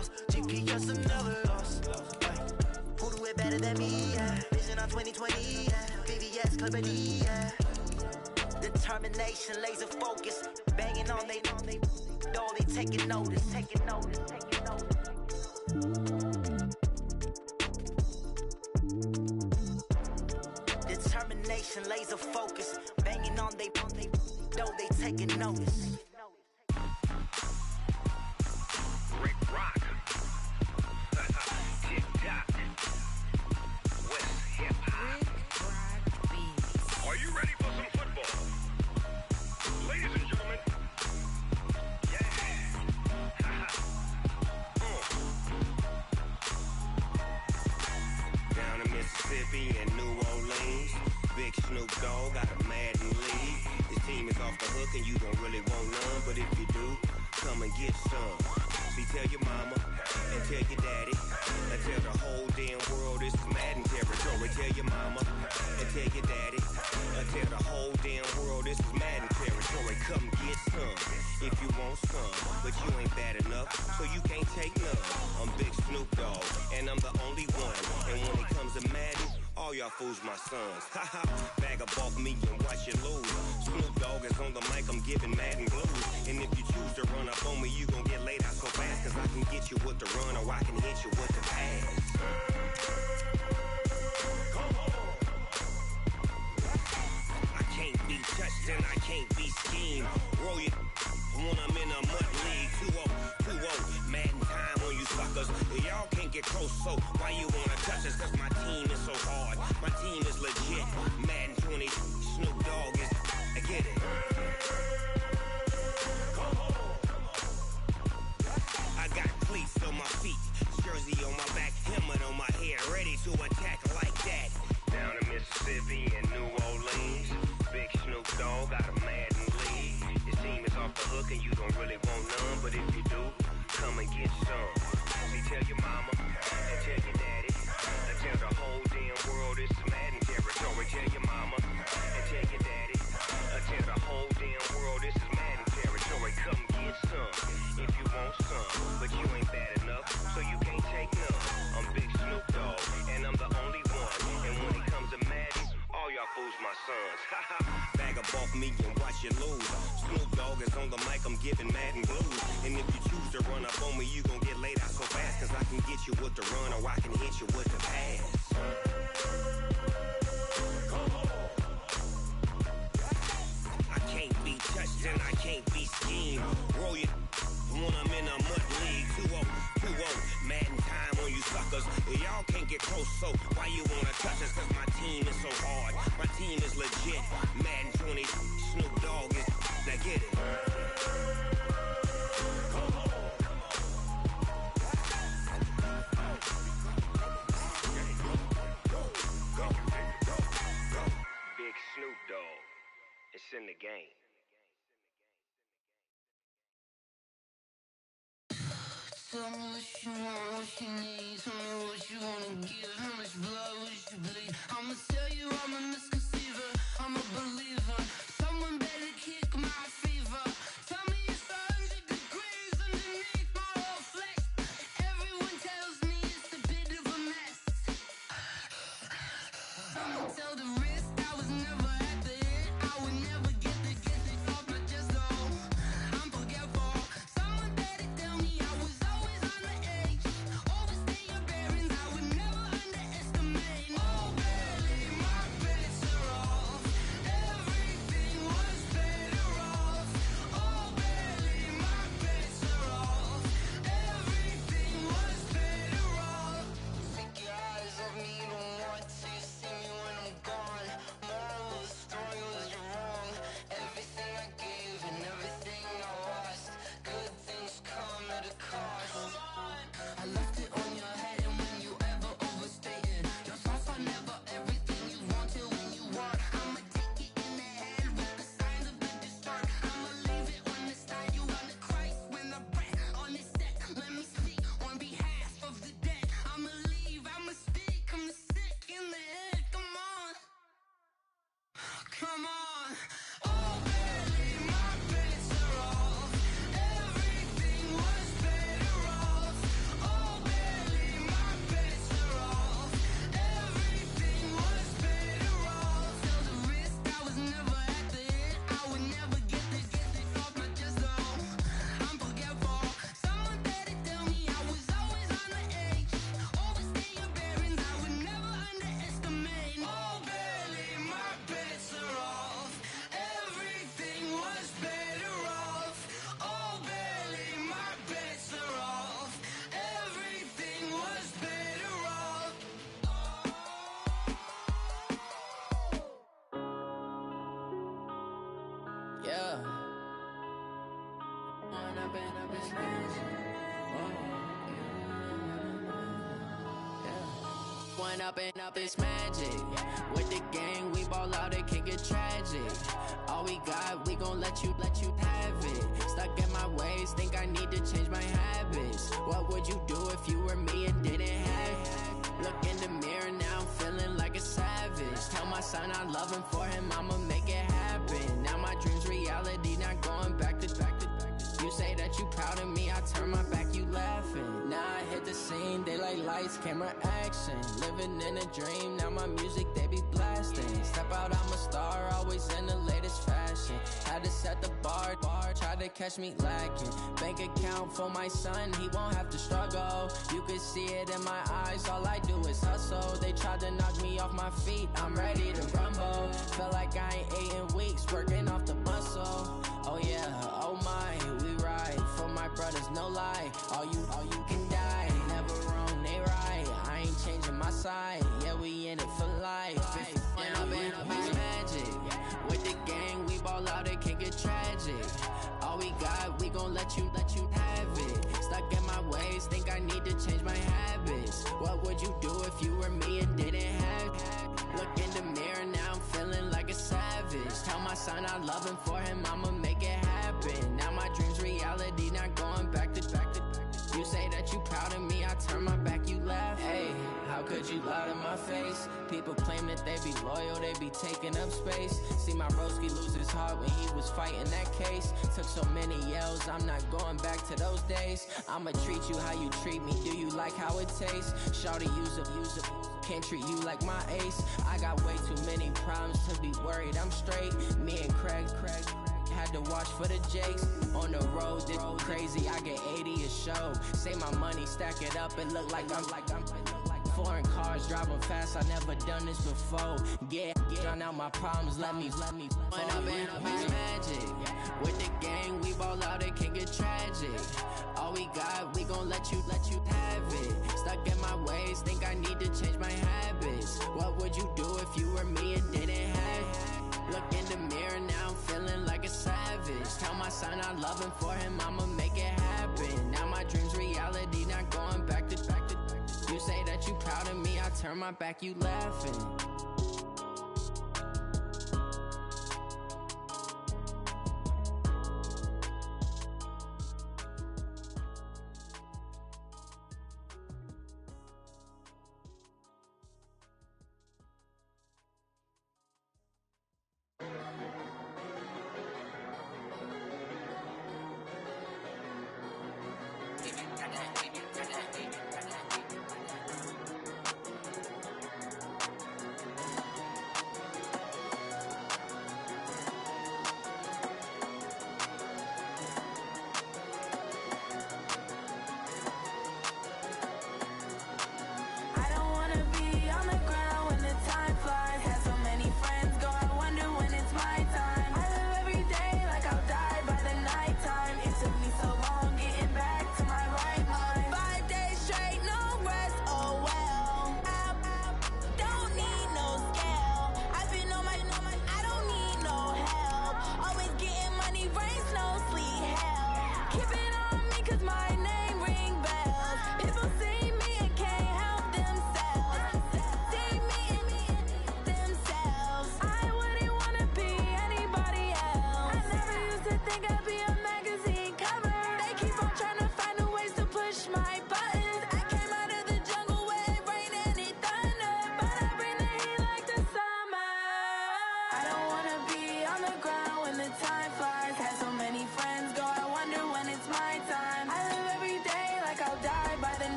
lost. GPS will never lost. Who do it better than me? Yeah. Vision on 2020. Yeah. VVS, Clarity. Yeah. Determination, laser focus, banging on they door, they taking notice. Determination, laser focus, banging on they door, they taking notice. Rick Rock, Tick Tock, West Hip Hop. Are you ready for some football? Ladies and gentlemen, yeah. Down in Mississippi and New Orleans, Big Snoop Dogg got a Madden league. His team is off the hook and you don't really want none, but if you do, come and get some. See, tell your mama and tell your daddy and tell the whole damn world this is Madden territory. Tell your mama and tell your daddy and tell the whole damn world this is Madden territory. Come get some if you want some, but you ain't bad enough, so you can't take none. I'm Big Snoop Dogg and I'm the only one, and when it comes to Madden, all y'all fools my sons. Haha, bag up off me and watch you lose. Snoop Dogg is on the mic, I'm giving Madden blues. And if you choose to run up on me, you gon' get laid out so fast, cause I can get you with the run or I can hit you with the pass. Come on. I can't be touched and I can't be schemed. Roll you when I'm in a mud league. 2-0, Madden time on you suckers. Y'all can't get close, so why you wanna touch us? Cause my team is so hard, my team is legit. Madden 20, Snoop Dogg is, I get it. Come on. I got cleats on my feet, jersey on my back, helmet on my head, ready to attack like that. Down in Mississippi and New Orleans, Big Snoop Dogg got a Madden league. His team is off the hook and you don't really want none, but if you do, come and get some. See, tell your mama and tell your daddy and tell the whole damn world this is Madden territory. Tell your mama and tell your daddy and tell the whole damn world this is Madden territory. Come get some if you want some, but you ain't bad enough, so you can't take none. I'm Big Snoop Dogg and I'm the only one, and when it comes to Madden, all y'all fools my sons. Bag up off me and watch you lose. Snoop Dogg is on the mic, I'm giving Madden blues. And if you choose to run up on me, you gon' get laid out so fast, cause I can get you with the run or I can hit you with the pass. Come on. I can't be touched and I can't be schemed. Roll you when I'm in a mud league. 2-0, Madden time on you suckers. Y'all can't get close, so why you wanna touch us? Cause my team is so hard, my team is legit. Madden 20, Snoop Dogg is, now get it. Come on. Go. Big Snoop Dogg, it's in the game. Tell me what you want, what you need. Tell me what you wanna give. How much blood would you bleed? I'ma tell you I'm a misconceiver, I'm a believer. Someone better kick my fever. Tell me it's 100 degrees underneath my whole flesh. Everyone tells me it's a bit of a mess. I'ma tell the risk I was never at the end. I would never get it off my chest though. I'm forgetful. Someone better tell me I was always on the edge. Overstay your bearings, I would never underestimate. Oh, barely, my bets are off. Pouring up and up, it's magic. With the gang, we ball out, it can get tragic. All we got, we gon' let you have it. Stuck in my ways, think I need to change my habits. What would you do if you were me and didn't have it? Look in the mirror, now I'm feeling like a savage. Tell my son I love him, for him I'ma make it happen. Now my dream's reality, not going back to. You say that you proud of me, I turn my back, you laughing. Now I hit the scene, they like lights, camera, action. Living in a dream, now my music, they be blasting. Step out, I'm a star, always in the latest fashion. Had to set the bar, try to catch me lacking. Bank account for my son, he won't have to struggle. You can see it in my eyes, all I do is hustle. They tried to knock me off my feet, I'm ready to rumble. Felt like I ain't ate in weeks, working off the muscle. Oh yeah, oh my, we ride for my brothers, no lie. All you can die, never wrong, they right. I ain't changing my side, yeah, we in it for life. When up and up, it's magic. With the gang, we ball out, it can get tragic. All we got, we gon' let you have it. Stuck in my ways, think I need to change my habits. What would you do if you were me and didn't have it? Look in the mirror, now I'm feeling like a savage. Tell my son I love him, for him I'ma make it happen. Now my dream's reality, not going back to. You say that you proud of me, I turn my back, you laugh. Hey, how could you lie to my face? People claim that they be loyal, they be taking up space. See my broski lose his heart when he was fighting that case. Took so many yells, I'm not going back to those days. I'ma treat you how you treat me, do you like how it tastes? Shawty, use up, can't treat you like my ace. I got way too many problems to be worried, I'm straight. Me and Craig had to watch for the Jakes. On the road, this crazy, I get 80 a show. Say my money, stack it up, it look like I'm foreign cars, driving fast, I never done this before. Yeah, drown out my problems, let me When up and up, it's magic. With the gang, we ball out, it can get tragic. All we got, we gon' let you have it. Stuck in my ways, think I need to change my habits. What would you do if you were me and didn't have it? Look in the mirror, now I'm feeling like a savage. Tell my son I love him, for him I'ma make it happen. Now my dream's reality, not going back to. You say that you proud of me, I turn my back, you laughing.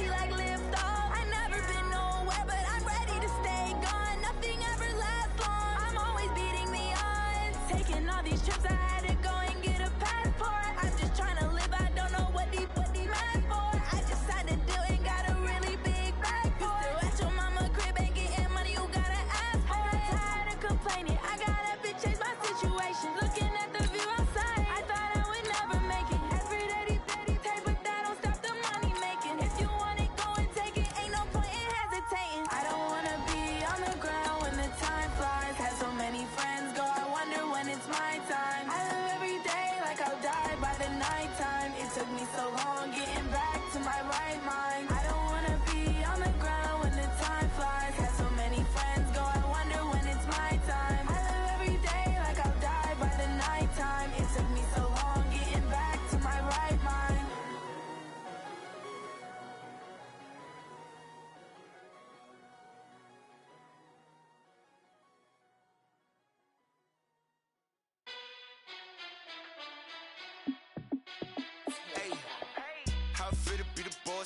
Like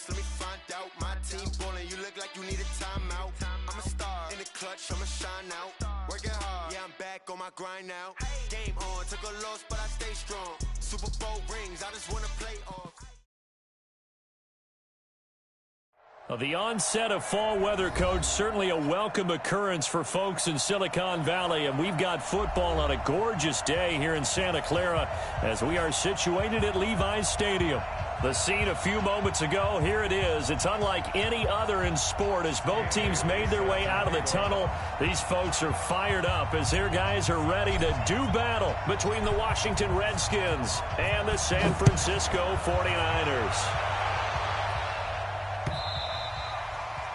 once, let me find out. My team ballin', you look like you need a timeout. I'm a star, in the clutch, I'ma shine out. Working hard, yeah, I'm back on my grind now. Game on, took a loss, but I stay strong. Super Bowl rings, I just wanna play off. Well, the onset of fall weather, Coach, certainly a welcome occurrence for folks in Silicon Valley, and we've got football on a gorgeous day here in Santa Clara as we are situated at Levi's Stadium. The scene a few moments ago, here it is. It's unlike any other in sport as both teams made their way out of the tunnel. These folks are fired up as their guys are ready to do battle between the Washington Redskins and the San Francisco 49ers.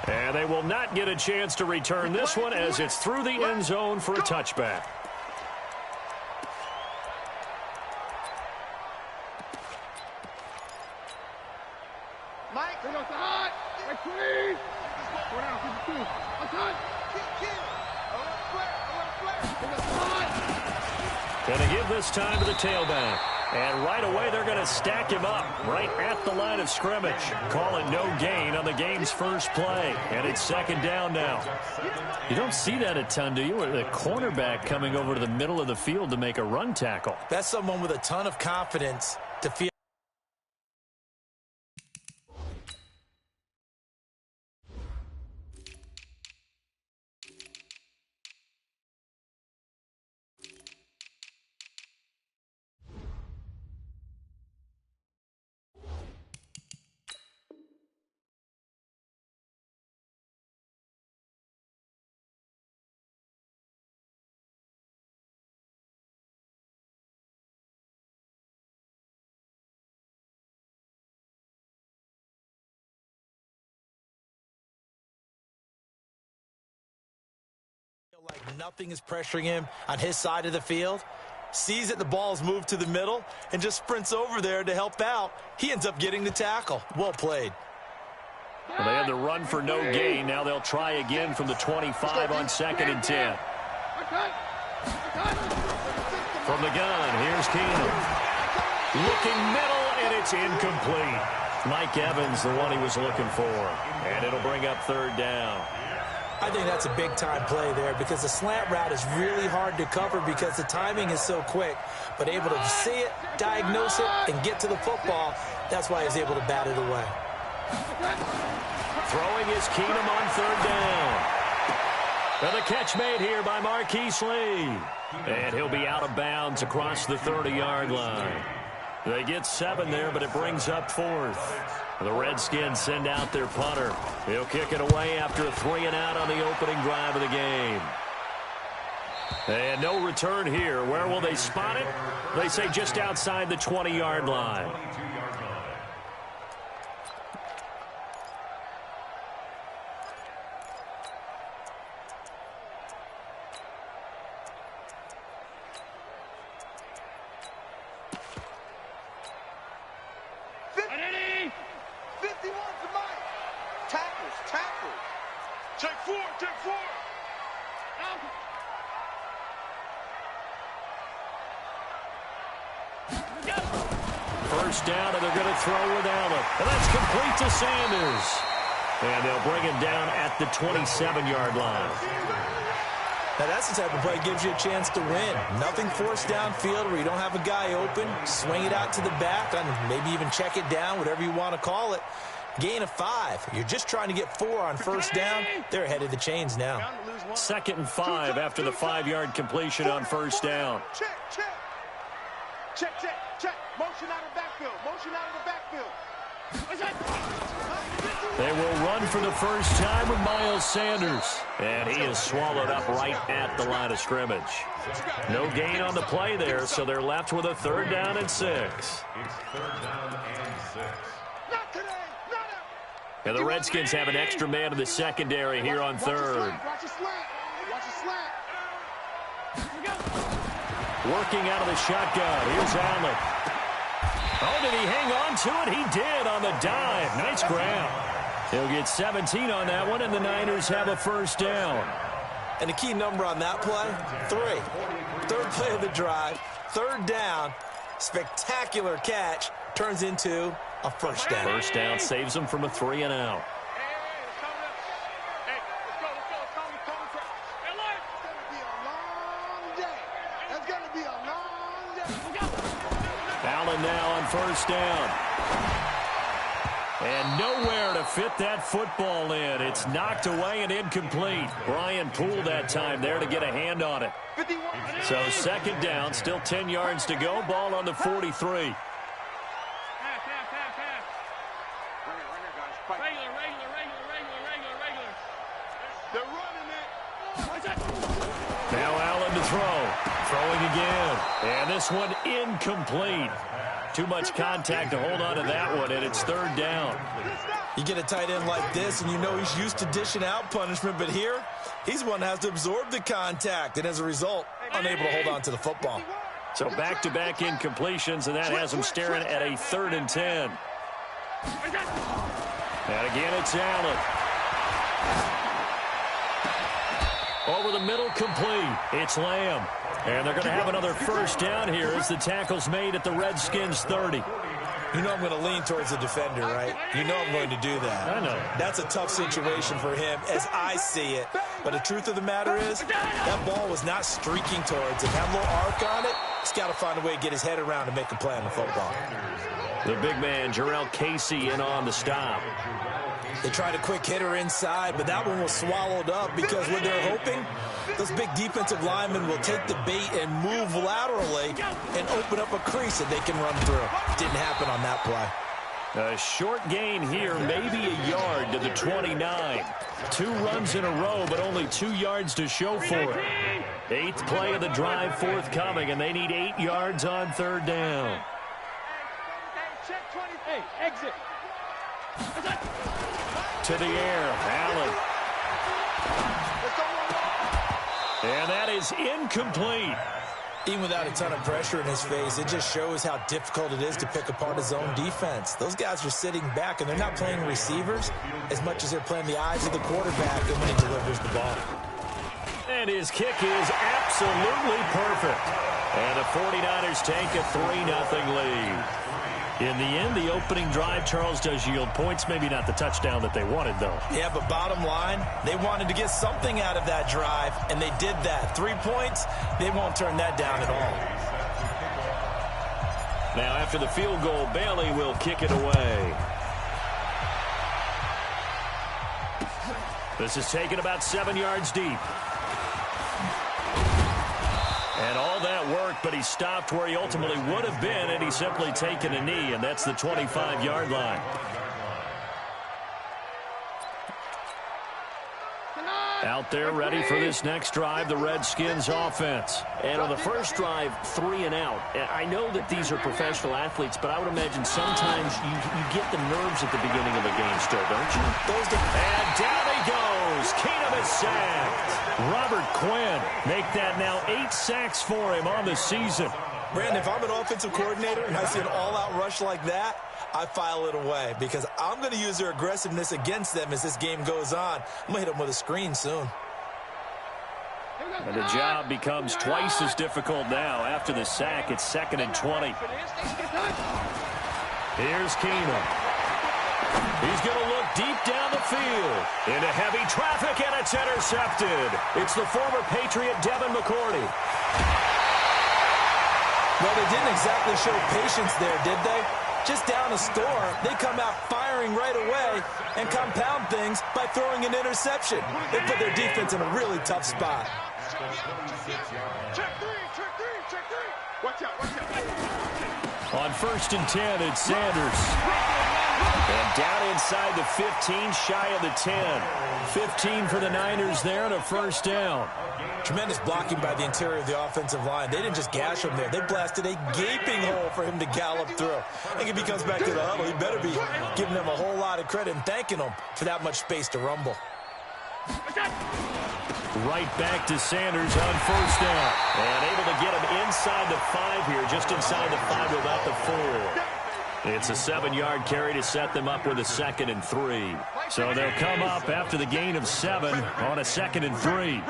And they will not get a chance to return this one as it's through the end zone for a touchback. Mike, they go to hot. Wait, please. Go down, 52. Outside. Going to give this time to the tailback. And right away, they're going to stack him up right at the line of scrimmage. Call it no gain on the game's first play. And it's second down now. You don't see that a ton, do you? The cornerback coming over to the middle of the field to make a run tackle. That's someone with a ton of confidence to feel. Like nothing is pressuring him on his side of the field. Sees that the ball's moved to the middle and just sprints over there to help out. He ends up getting the tackle. Well played. Well, they had the run for no gain. Now they'll try again from the 25 on 2nd and 10. From the gun, here's Keenum. Looking middle, and it's incomplete. Mike Evans, the one he was looking for. And it'll bring up third down. I think that's a big-time play there because the slant route is really hard to cover because the timing is so quick. But able to see it, diagnose it, and get to the football, that's why he's able to bat it away. Throwing is Keenum on third down. And the catch made here by Marquise Lee. And he'll be out of bounds across the 30-yard line. They get 7 there, but it brings up 4th. The Redskins send out their punter. He'll kick it away after a 3-and-out on the opening drive of the game. And no return here. Where will they spot it? They say just outside the 20-yard line. First down, and they're going to throw with Allen. And that's complete to Sanders. And they'll bring him down at the 27-yard line. Now, that's the type of play that gives you a chance to win. Nothing forced downfield where you don't have a guy open. Swing it out to the back, and maybe even check it down, whatever you want to call it. Gain of 5. You're just trying to get 4 on first down. They're ahead of the chains now. 2nd and 5 after the 5-yard completion on first down. Check, check. Check, check, check. Motion out of the backfield. Motion out of the backfield. They will run for the first time with Miles Sanders. And he is swallowed up right at the line of scrimmage. No gain on the play there, so they're left with a 3rd down and 6. And the Redskins have an extra man in the secondary here on 3rd. Watch a slant. Watch a slant. Working out of the shotgun. Here's Allen. Oh, did he hang on to it? He did on the dive. Nice grab. He'll get 17 on that one, and the Niners have a first down. And the key number on that play, 3. 3rd play of the drive, 3rd down, spectacular catch, turns into a first down. First down saves them from a 3-and-out. Allen now on first down. And nowhere to fit that football in. It's knocked away and incomplete. Brian Poole that time there to get a hand on it. So second down, still 10 yards to go. Ball on the 43. Now Allen to throw. Throwing again. And this one incomplete. Too much contact to hold on to that one, and it's third down. You get a tight end like this, and you know he's used to dishing out punishment, but here, he's one that has to absorb the contact, and as a result, unable to hold on to the football. So back-to-back incompletions, and that has him staring at a 3rd and 10. And again, it's Allen. Over the middle, complete. It's Lamb. And they're going to have another first down here as the tackle's made at the Redskins' 30. You know I'm going to lean towards the defender, right? You know I'm going to do that. I know. That's a tough situation for him as I see it. But the truth of the matter is, that ball was not streaking towards him. That little arc on it, he's got to find a way to get his head around and make a play on the football. The big man, Jarrell Casey, in on the stop. They tried a quick hitter inside, but that one was swallowed up because what they're hoping, those big defensive linemen will take the bait and move laterally and open up a crease that they can run through. Didn't happen on that play. A short gain here, maybe a yard to the 29. 2 runs in a row, but only 2 yards to show for it. 8th play of the drive forthcoming, and they need 8 yards on third down. Exit. To the air, Allen. And that is incomplete. Even without a ton of pressure in his face, it just shows how difficult it is to pick apart his own defense. Those guys are sitting back, and they're not playing receivers as much as they're playing the eyes of the quarterback and when he delivers the ball. And his kick is absolutely perfect. And the 49ers take a 3-0 lead. In the end, the opening drive, Charles, does yield points. Maybe not the touchdown that they wanted, though. Yeah, but bottom line, they wanted to get something out of that drive, and they did that. 3 points, they won't turn that down at all. Now, after the field goal, Bailey will kick it away. This is taken about 7 yards deep. And all that work, but he stopped where he ultimately would have been, and he's simply taken a knee, and that's the 25-yard line. Out there ready for this next drive, the Redskins offense. And on the first drive, 3 and out. I know that these are professional athletes, but I would imagine sometimes you get the nerves at the beginning of a game still, don't you? And down he goes. Keenum is sacked. Robert Quinn make that now 8 sacks for him on the season. Brandon, if I'm an offensive coordinator and I see an all-out rush like that, I file it away because I'm going to use their aggressiveness against them as this game goes on. I'm going to hit them with a screen soon. And the job becomes twice as difficult now. After the sack, it's 2nd and 20. Here's Keenum. He's going to look deep down the field. Into heavy traffic, and it's intercepted. It's the former Patriot Devin McCourty. Well, they didn't exactly show patience there, did they? Just down a score, they come out firing right away and compound things by throwing an interception. They put their defense in a really tough spot. Check three. Watch out. On 1st and 10, it's Sanders. And down inside the 15, shy of the 10. 15 for the Niners there and a first down. Tremendous blocking by the interior of the offensive line. They didn't just gash him there. They blasted a gaping hole for him to gallop through. I think if he comes back to the huddle, he better be giving them a whole lot of credit and thanking them for that much space to rumble. Right back to Sanders on first down. And able to get him inside the 5 here, just inside the 5 to about the 4. It's a 7-yard carry to set them up with a 2nd and 3. So they'll come up after the gain of 7 on a 2nd and 3.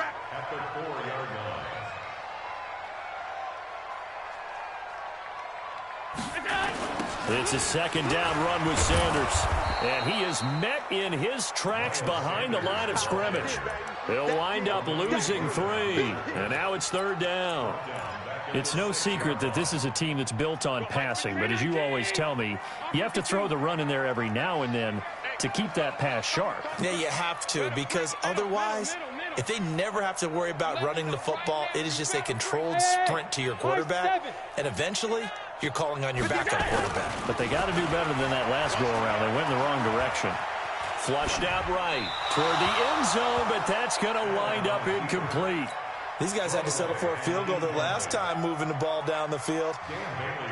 It's a second down run with Sanders. And he is met in his tracks behind the line of scrimmage. He'll wind up losing 3. And now it's third down. It's no secret that this is a team that's built on passing. But as you always tell me, you have to throw the run in there every now and then to keep that pass sharp. Yeah, you have to, because otherwise, if they never have to worry about running the football, it is just a controlled sprint to your quarterback. And eventually, you're calling on your backup quarterback. But they got to do better than that last go-around. They went in the wrong direction. Flushed out right toward the end zone, but that's going to wind up incomplete. These guys had to settle for a field goal their last time moving the ball down the field.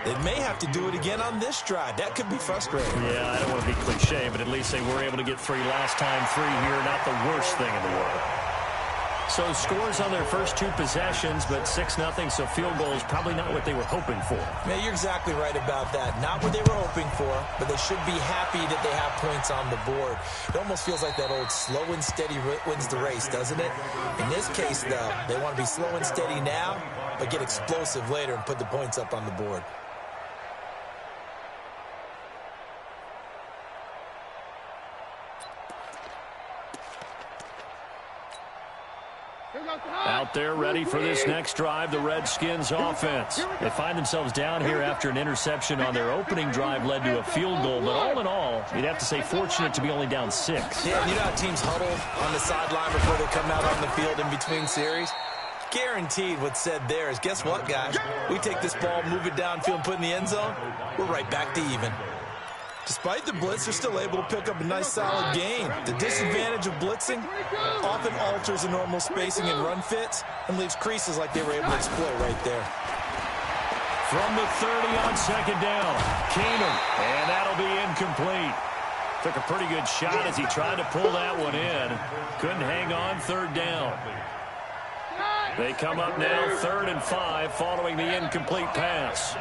They may have to do it again on this drive. That could be frustrating. Yeah, I don't want to be cliche, but at least they were able to get 3 last time. 3 here, not the worst thing in the world. So scores on their first 2 possessions, but 6-0, so field goal is probably not what they were hoping for. Yeah, you're exactly right about that. Not what they were hoping for, but they should be happy that they have points on the board. It almost feels like that old slow and steady wins the race, doesn't it? In this case, though, they want to be slow and steady now, but get explosive later and put the points up on the board. Out there ready for this next drive, the Redskins offense. They find themselves down here after an interception on their opening drive led to a field goal. But all in all, you'd have to say fortunate to be only down 6. Yeah, you know how teams huddle on the sideline before they come out on the field in between series? Guaranteed what's said there is, guess what, guys? We take this ball, move it downfield, and put it in the end zone, we're right back to even. Despite the blitz, they're still able to pick up a nice, solid gain. The disadvantage of blitzing often alters the normal spacing and run fits and leaves creases like they were able to exploit right there. From the 30 on second down, Keenum, and that'll be incomplete. Took a pretty good shot as he tried to pull that one in. Couldn't hang on, third down. They come up now 3rd and 5 following the incomplete pass.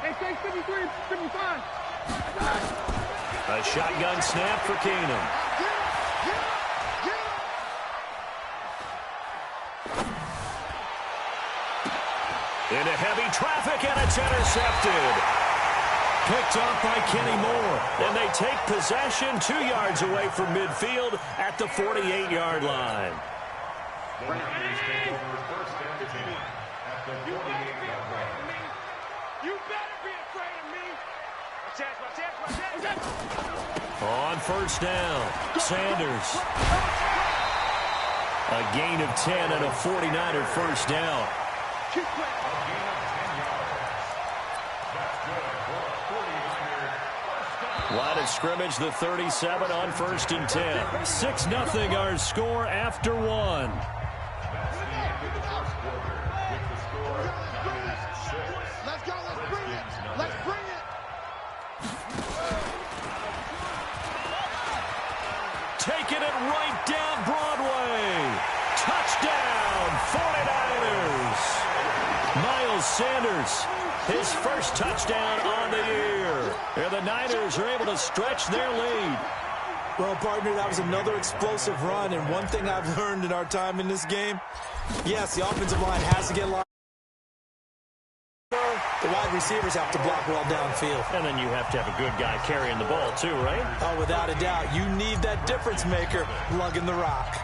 Hey, 53, 55. A shotgun snap for Keenum. Into heavy traffic, and it's intercepted. Picked off by Kenny Moore. And they take possession 2 yards away from midfield at the 48-yard line. On first down, Sanders. A gain of 10 and a 49er first down. Line of scrimmage, the 37 on 1st and 10. 6-0 our score after 1. Let's go, let's bring it. Let's bring it. Taking it right down Broadway. Touchdown, 49ers. Miles Sanders, his first touchdown on the year. And the Niners are able to stretch their lead. Well, partner, that was another explosive run. And one thing I've learned in our time in this game, yes, the offensive line has to get lined. The wide receivers have to block well downfield. And then you have to have a good guy carrying the ball too, right? Oh, without a doubt. You need that difference maker lugging the rock.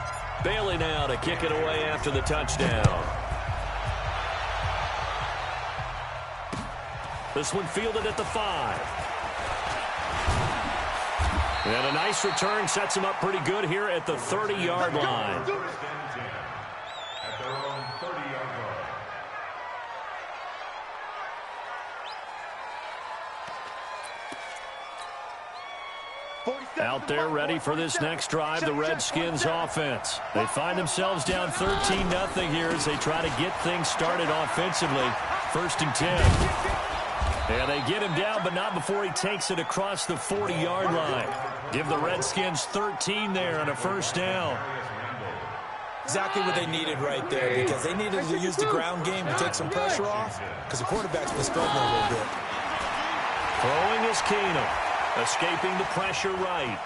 Bailey now to kick it away after the touchdown. This one fielded at the 5. And a nice return sets him up pretty good here at the 30-yard line. Out there ready for this next drive, the Redskins offense. They find themselves down 13-0 here as they try to get things started offensively. 1st and 10. And they get him down, but not before he takes it across the 40-yard line. Give the Redskins 13 there on a first down. Exactly what they needed right there, because they needed to use the ground game to take some pressure off, because the quarterback's been struggling a little bit. Throwing is Keenum. Escaping the pressure right.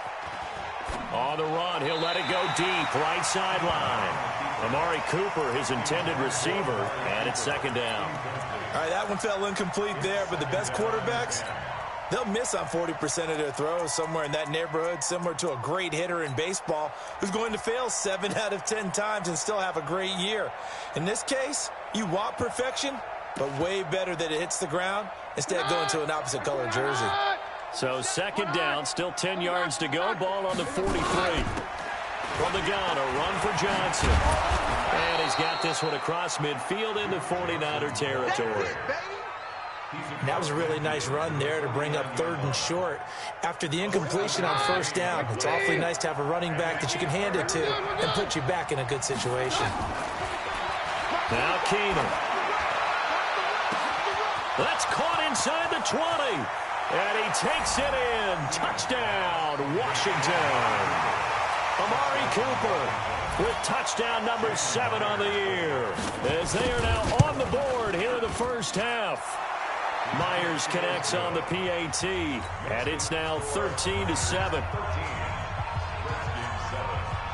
On the run, he'll let it go deep, right sideline. Amari Cooper, his intended receiver, and it's second down. All right, that one fell incomplete there, but the best quarterbacks, they'll miss on 40% of their throws, somewhere in that neighborhood, similar to a great hitter in baseball who's going to fail 7 out of 10 times and still have a great year. In this case, you want perfection, but way better that it hits the ground instead of going to an opposite color jersey. So second down, still 10 yards to go, ball on the 43. From the gun, a run for Johnson. And he's got this one across midfield into 49er territory. That was a really nice run there to bring up 3rd and short. After the incompletion on first down, it's awfully nice to have a running back that you can hand it to and put you back in a good situation. Now Keenum. That's caught inside the 20. And he takes it in. Touchdown, Washington. Amari Cooper with touchdown number 7 on the year, as they are now on the board here in the first half. Myers connects on the PAT, and it's now 13-7.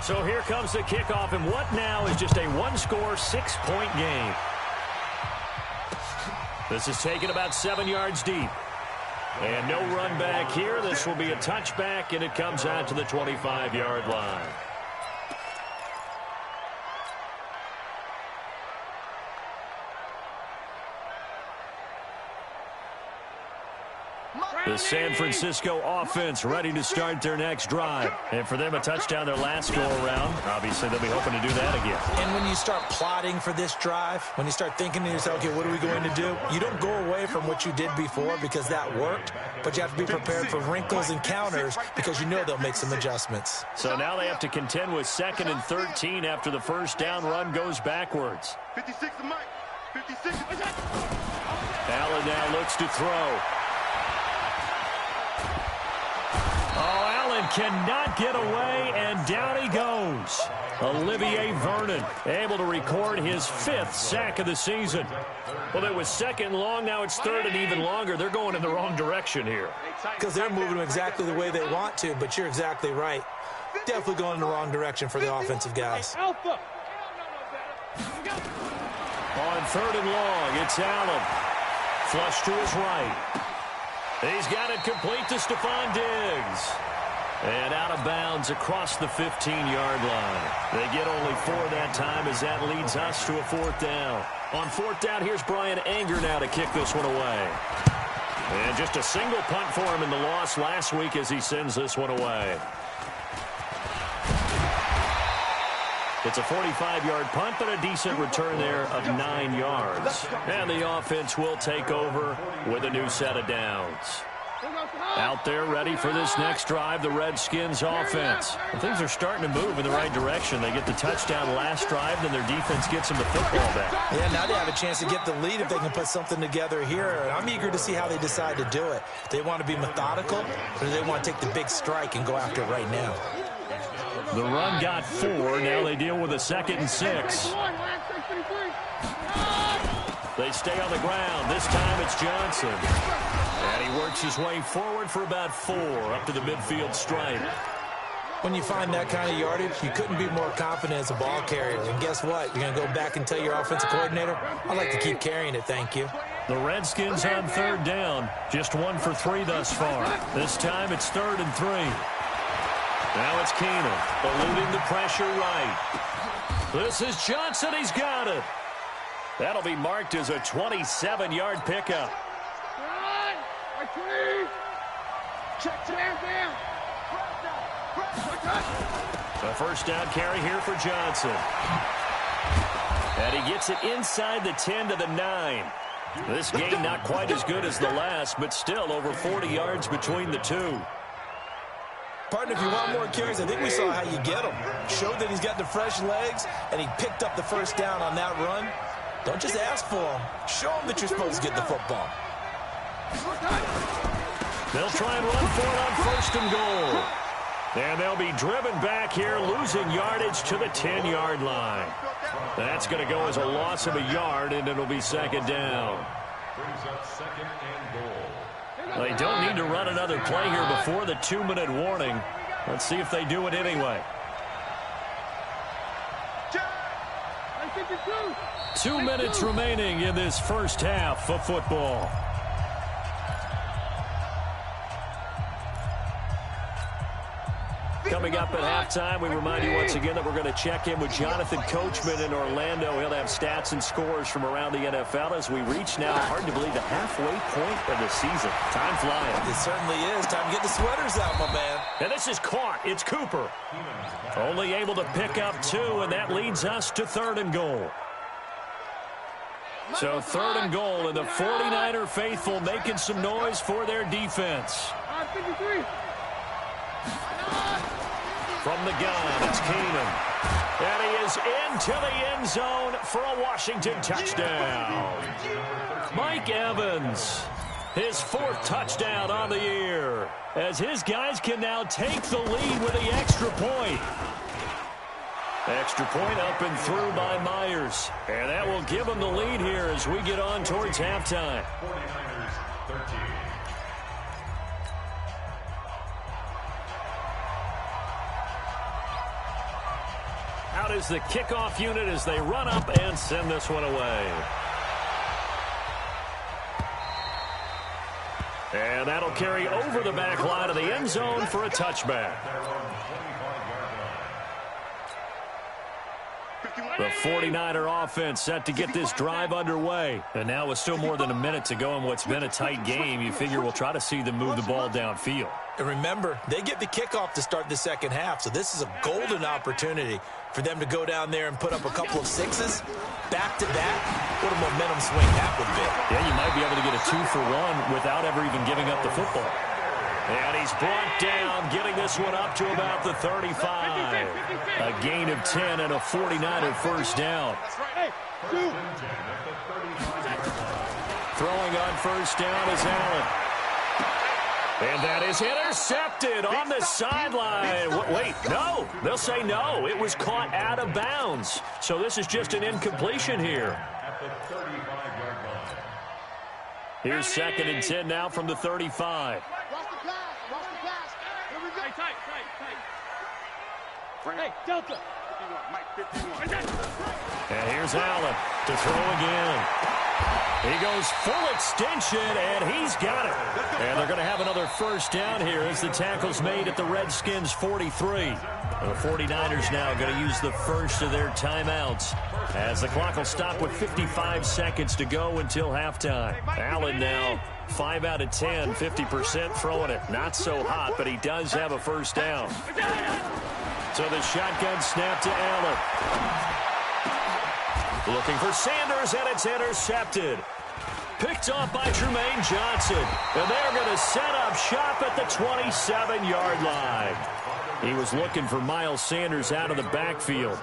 So here comes the kickoff, and what now is just a one-score, 6-point game. This is taken about 7 yards deep. And no run back here. This will be a touchback, and it comes out to the 25-yard line. The San Francisco offense ready to start their next drive. And for them, a touchdown their last go-around. Obviously, they'll be hoping to do that again. And when you start plotting for this drive, when you start thinking to yourself, okay, what are we going to do? You don't go away from what you did before because that worked, but you have to be prepared for wrinkles and counters because you know they'll make some adjustments. So now they have to contend with 2nd and 13 after the first down run goes backwards. 56 to Mike. 56. Allen now looks to throw. Oh, Allen cannot get away, and down he goes. Olivier Vernon able to record his 5th sack of the season. Well, it was 2nd long, now it's 3rd and even longer. They're going in the wrong direction here. Because they're moving them exactly the way they want to, but you're exactly right. Definitely going in the wrong direction for the offensive guys. On 3rd and long, it's Allen. Flush to his right. He's got it complete to Stephon Diggs. And out of bounds across the 15-yard line. They get only 4 that time as that leads us to a 4th down. On 4th down, here's Brian Anger now to kick this one away. And just a single punt for him in the loss last week as he sends this one away. It's a 45-yard punt, but a decent return there of 9 yards. And the offense will take over with a new set of downs. Out there ready for this next drive, the Redskins offense. And things are starting to move in the right direction. They get the touchdown last drive, then their defense gets them the football back. Yeah, now they have a chance to get the lead if they can put something together here. And I'm eager to see how they decide to do it. They want to be methodical, or do they want to take the big strike and go after it right now? The run got 4. Now they deal with a 2nd and 6. They stay on the ground. This time it's Johnson. And he works his way forward for about 4 up to the midfield stripe. When you find that kind of yardage, you couldn't be more confident as a ball carrier. And guess what? You're going to go back and tell your offensive coordinator, I'd like to keep carrying it, thank you. The Redskins on 3rd down. Just 1 for 3 thus far. This time it's 3rd and 3. Now it's Keenum, eluding the pressure right. This is Johnson. He's got it. That'll be marked as a 27-yard pickup. A first down carry here for Johnson. And he gets it inside the 10 to the 9. This game not quite as good as the last, but still over 40 yards between the two. Partner, if you want more carries, I think we saw how you get them. Showed that he's got the fresh legs, and he picked up the first down on that run. Don't just ask for them. Show them that you're supposed to get the football. They'll try and run for it on 1st and goal. And they'll be driven back here, losing yardage to the 10-yard line. That's going to go as a loss of a yard, and it'll be 2nd down. They don't need to run another play here before the 2-minute warning. Let's see if they do it anyway. 2 minutes remaining in this first half of football. Coming up at halftime, we remind you once again that we're going to check in with Jonathan Coachman in Orlando. He'll have stats and scores from around the NFL as we reach now, hard to believe, the halfway point of the season. Time flying. It certainly is. Time to get the sweaters out, my man. And this is caught. It's Cooper. Only able to pick up 2, and that leads us to 3rd and goal. So 3rd and goal, and the 49er faithful making some noise for their defense. 53. From the gun, it's Keenan. And he is into the end zone for a Washington touchdown. Mike Evans, his 4th touchdown on the year, as his guys can now take the lead with the extra point. Extra point up and through by Myers. And that will give them the lead here as we get on towards halftime. 49ers 13. Out is the kickoff unit as they run up and send this one away. And that'll carry over the back line of the end zone for a touchback. The 49er offense set to get this drive underway. And now with still more than a minute to go in what's been a tight game, you figure we'll try to see them move the ball downfield. And remember, they get the kickoff to start the second half, so this is a golden opportunity for them to go down there and put up a couple of 6s back-to-back. What a momentum swing that would be. Yeah, you might be able to get a 2-for-1 without ever even giving up the football. And he's brought down, getting this one up to about the 35. A gain of 10 and a 49er first down. Throwing on first down is Allen. And that is intercepted on the sideline. Wait, no. They'll say no. It was caught out of bounds. So this is just an incompletion here. Here's 2nd and 10 now from the 35. Hey, Delta. And here's Allen to throw again. He goes full extension, and he's got it. And they're going to have another first down here as the tackle's made at the Redskins' 43. The 49ers now going to use the first of their timeouts as the clock will stop with 55 seconds to go until halftime. Allen now 5 out of 10, 50% throwing it. Not so hot, but he does have a first down. So the shotgun snap to Allen. Looking for Sanders, and it's intercepted. Picked off by Tremaine Johnson. And they're going to set up shop at the 27-yard line. He was looking for Miles Sanders out of the backfield.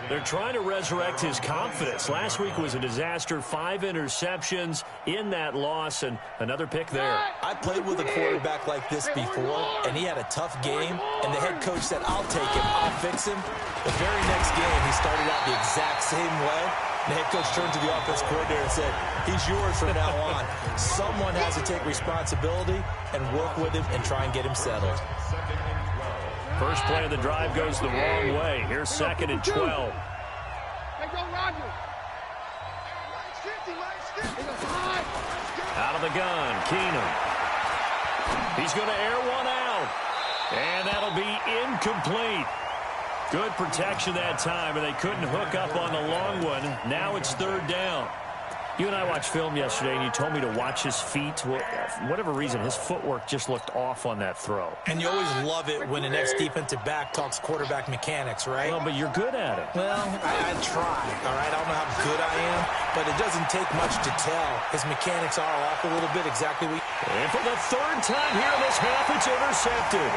They're trying to resurrect his confidence. Last week was a disaster. 5 interceptions in that loss, and another pick there. I played with a quarterback like this before, and he had a tough game, and the head coach said, I'll take him, I'll fix him. The very next game, he started out the exact same way. The head coach turned to the offense coordinator and said, he's yours from now on. Someone has to take responsibility and work with him and try and get him settled. First play of the drive goes the wrong way. Here's 2nd and 12. Hey, go, Roger. Out of the gun, Keenan. He's going to air one out. And that'll be incomplete. Good protection that time, and they couldn't hook up on the long one. Now it's 3rd down. You and I watched film yesterday, and you told me to watch his feet. Well, for whatever reason, his footwork just looked off on that throw. And you always love it when the next defensive back talks quarterback mechanics, right? Well, but you're good at it. Well, I try, all right? I don't know how good I am, but it doesn't take much to tell. His mechanics are off a little bit, exactly. And for the 3rd time here in this half, it's intercepted.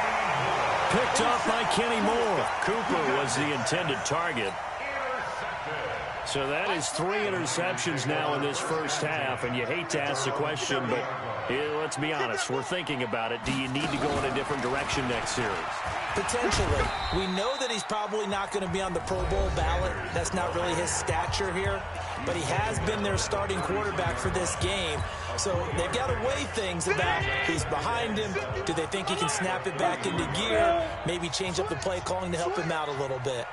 Picked off by Kenny Moore. Cooper was the intended target. So that is 3 interceptions now in this first half, and you hate to ask the question, but let's be honest, we're thinking about it. Do you need to go in a different direction next series? Potentially. We know that he's probably not going to be on the Pro Bowl ballot. That's not really his stature here, but he has been their starting quarterback for this game. So they've got to weigh things about who's behind him. Do they think he can snap it back into gear? Maybe change up the play calling to help him out a little bit.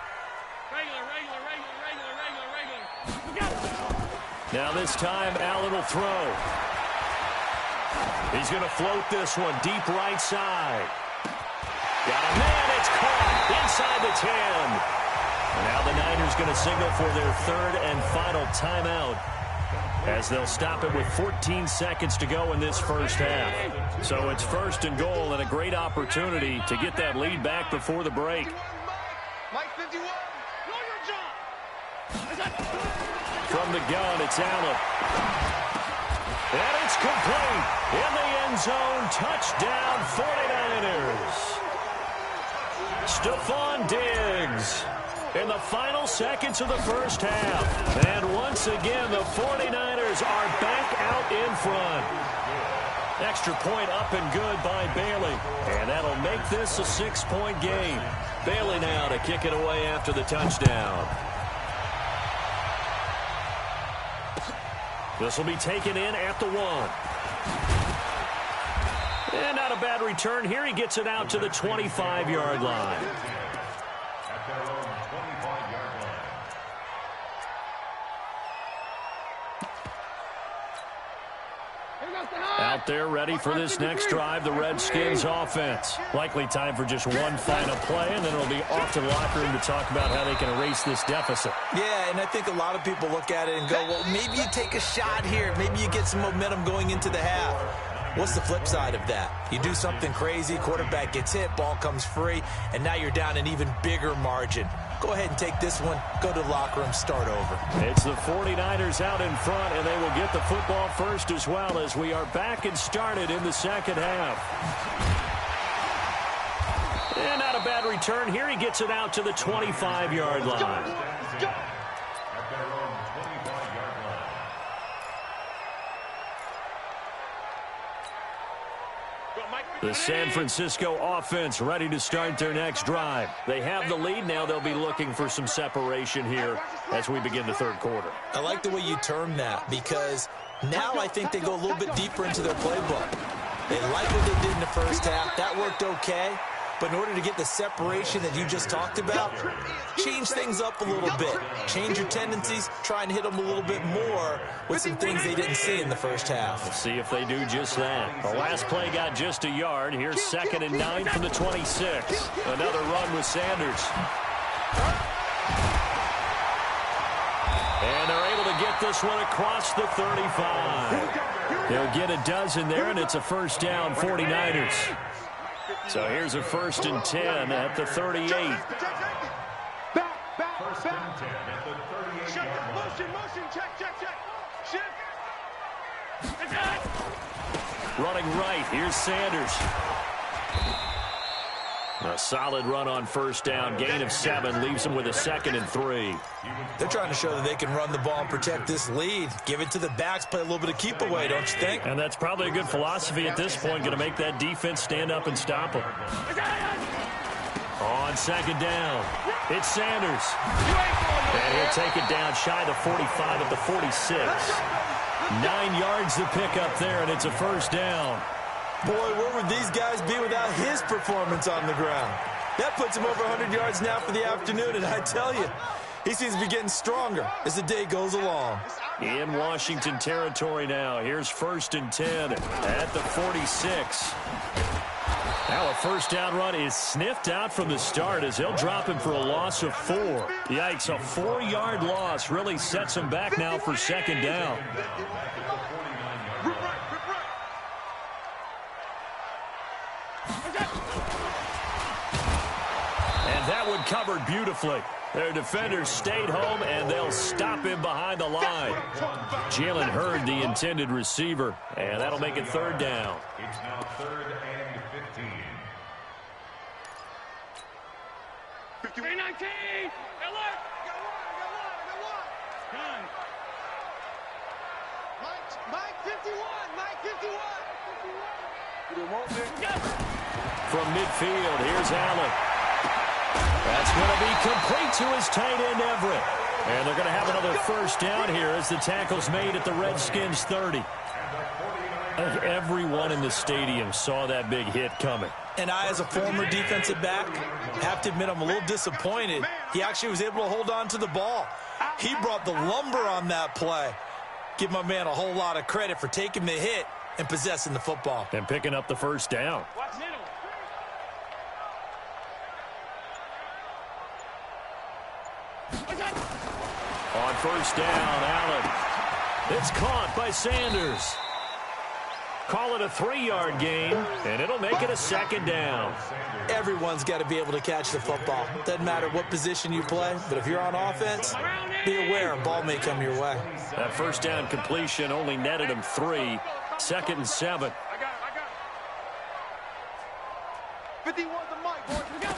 Now this time, Allen will throw. He's going to float this one deep right side. Got a man. It's caught inside the 10. Now the Niners going to signal for their third and final timeout, as they'll stop it with 14 seconds to go in this first half. So it's first and goal, and a great opportunity to get that lead back before the break. Mike 51, know your job. From the gun, it's Allen. And it's complete. In the end zone, touchdown 49ers. Stephon Diggs in the final seconds of the first half. And once again, the 49ers are back out in front. Extra point up and good by Bailey. And that'll make this a 6-point game. Bailey now to kick it away after the touchdown. This will be taken in at the 1. And not a bad return here. He gets it out to the 25-yard line. At their own 25-yard line. Out there ready for this next drive, the Redskins offense. Likely time for just one final play, and then it'll be off to the locker room to talk about how they can erase this deficit. Yeah, and I think a lot of people look at it and go, well, maybe you take a shot here. Maybe you get some momentum going into the half. What's the flip side of that? You do something crazy, quarterback gets hit, ball comes free, and now you're down an even bigger margin. Go ahead and take this one, go to the locker room, start over. It's the 49ers out in front, and they will get the football first as well, as we are back and started in the second half. And not a bad return here. He gets it out to the 25-yard line. The San Francisco offense ready to start their next drive. They have the lead now. They'll be looking for some separation here as we begin the third quarter. I like the way you term that, because now I think they go a little bit deeper into their playbook. They like what they did in the first half. That worked okay. But in order to get the separation that you just talked about, change things up a little bit. Change your tendencies, try and hit them a little bit more with some things they didn't see in the first half. Let's see if they do just that. The last play got just a yard. Here's 2nd and 9 from the 26. Another run with Sanders. And they're able to get this one across the 35. They'll get a dozen there, and it's a first down, 49ers. So here's a 1st and 10 at the 38. First and 10 at the 38-yard line. Motion, check. Shift. Running right, here's Sanders. A solid run on first down. Gain of 7 leaves them with a 2nd and 3. They're trying to show that they can run the ball and protect this lead. Give it to the backs, play a little bit of keep away, don't you think? And that's probably a good philosophy at this point. Going to make that defense stand up and stop them. On 2nd down, it's Sanders. And he'll take it down shy of the 45 at the 46. 9 yards to pick up there, and it's a first down. Boy, where would these guys be without his performance on the ground? That puts him over 100 yards now for the afternoon, and I tell you, he seems to be getting stronger as the day goes along. In Washington territory now. Here's 1st and 10 at the 46. Now a first down run is sniffed out from the start as they'll drop him for a loss of 4. Yikes, a 4-yard loss really sets him back now for 2nd down. And that one covered beautifully. Their defenders stayed home, and they'll stop him behind the line. Jalen Hurd, the intended receiver, and that'll make it 3rd down. It's now 3rd and 15. 3-19. Alert. Got one. Done. Mike 51. From midfield, here's Allen. That's going to be complete to his tight end, Everett. And they're going to have another first down here as the tackle's made at the Redskins 30. Everyone in the stadium saw that big hit coming. And I, as a former defensive back, have to admit I'm a little disappointed. He actually was able to hold on to the ball. He brought the lumber on that play. Give my man a whole lot of credit for taking the hit and possessing the football. And picking up the first down. On first down, Allen. It's caught by Sanders. Call it a 3-yard gain, and it'll make it a second down. Everyone's got to be able to catch the football. Doesn't matter what position you play, but if you're on offense, be aware a ball may come your way. That first down completion only netted him 3. 2nd and 7. 51 the mic, boys. We go.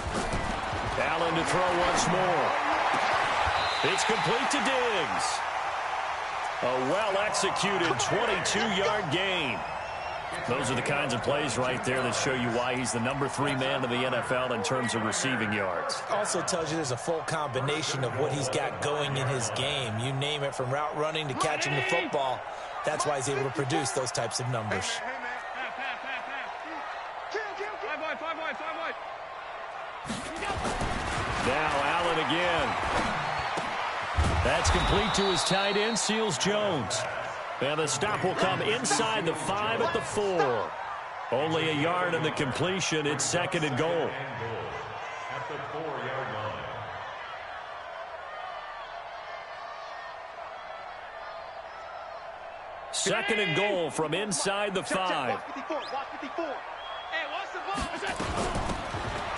Allen to throw once more. It's complete to Diggs. A well-executed 22-yard gain. Those are the kinds of plays right there that show you why he's the number 3 man in the NFL in terms of receiving yards. Also tells you there's a full combination of what he's got going in his game. You name it, from route running to catching the football. That's why he's able to produce those types of numbers. Now Allen again. That's complete to his tight end, Seals Jones. And the stop will come inside the 5 at the 4. Only a yard in the completion. It's 2nd and goal. At the 4-yard line. Second and goal from inside the 5.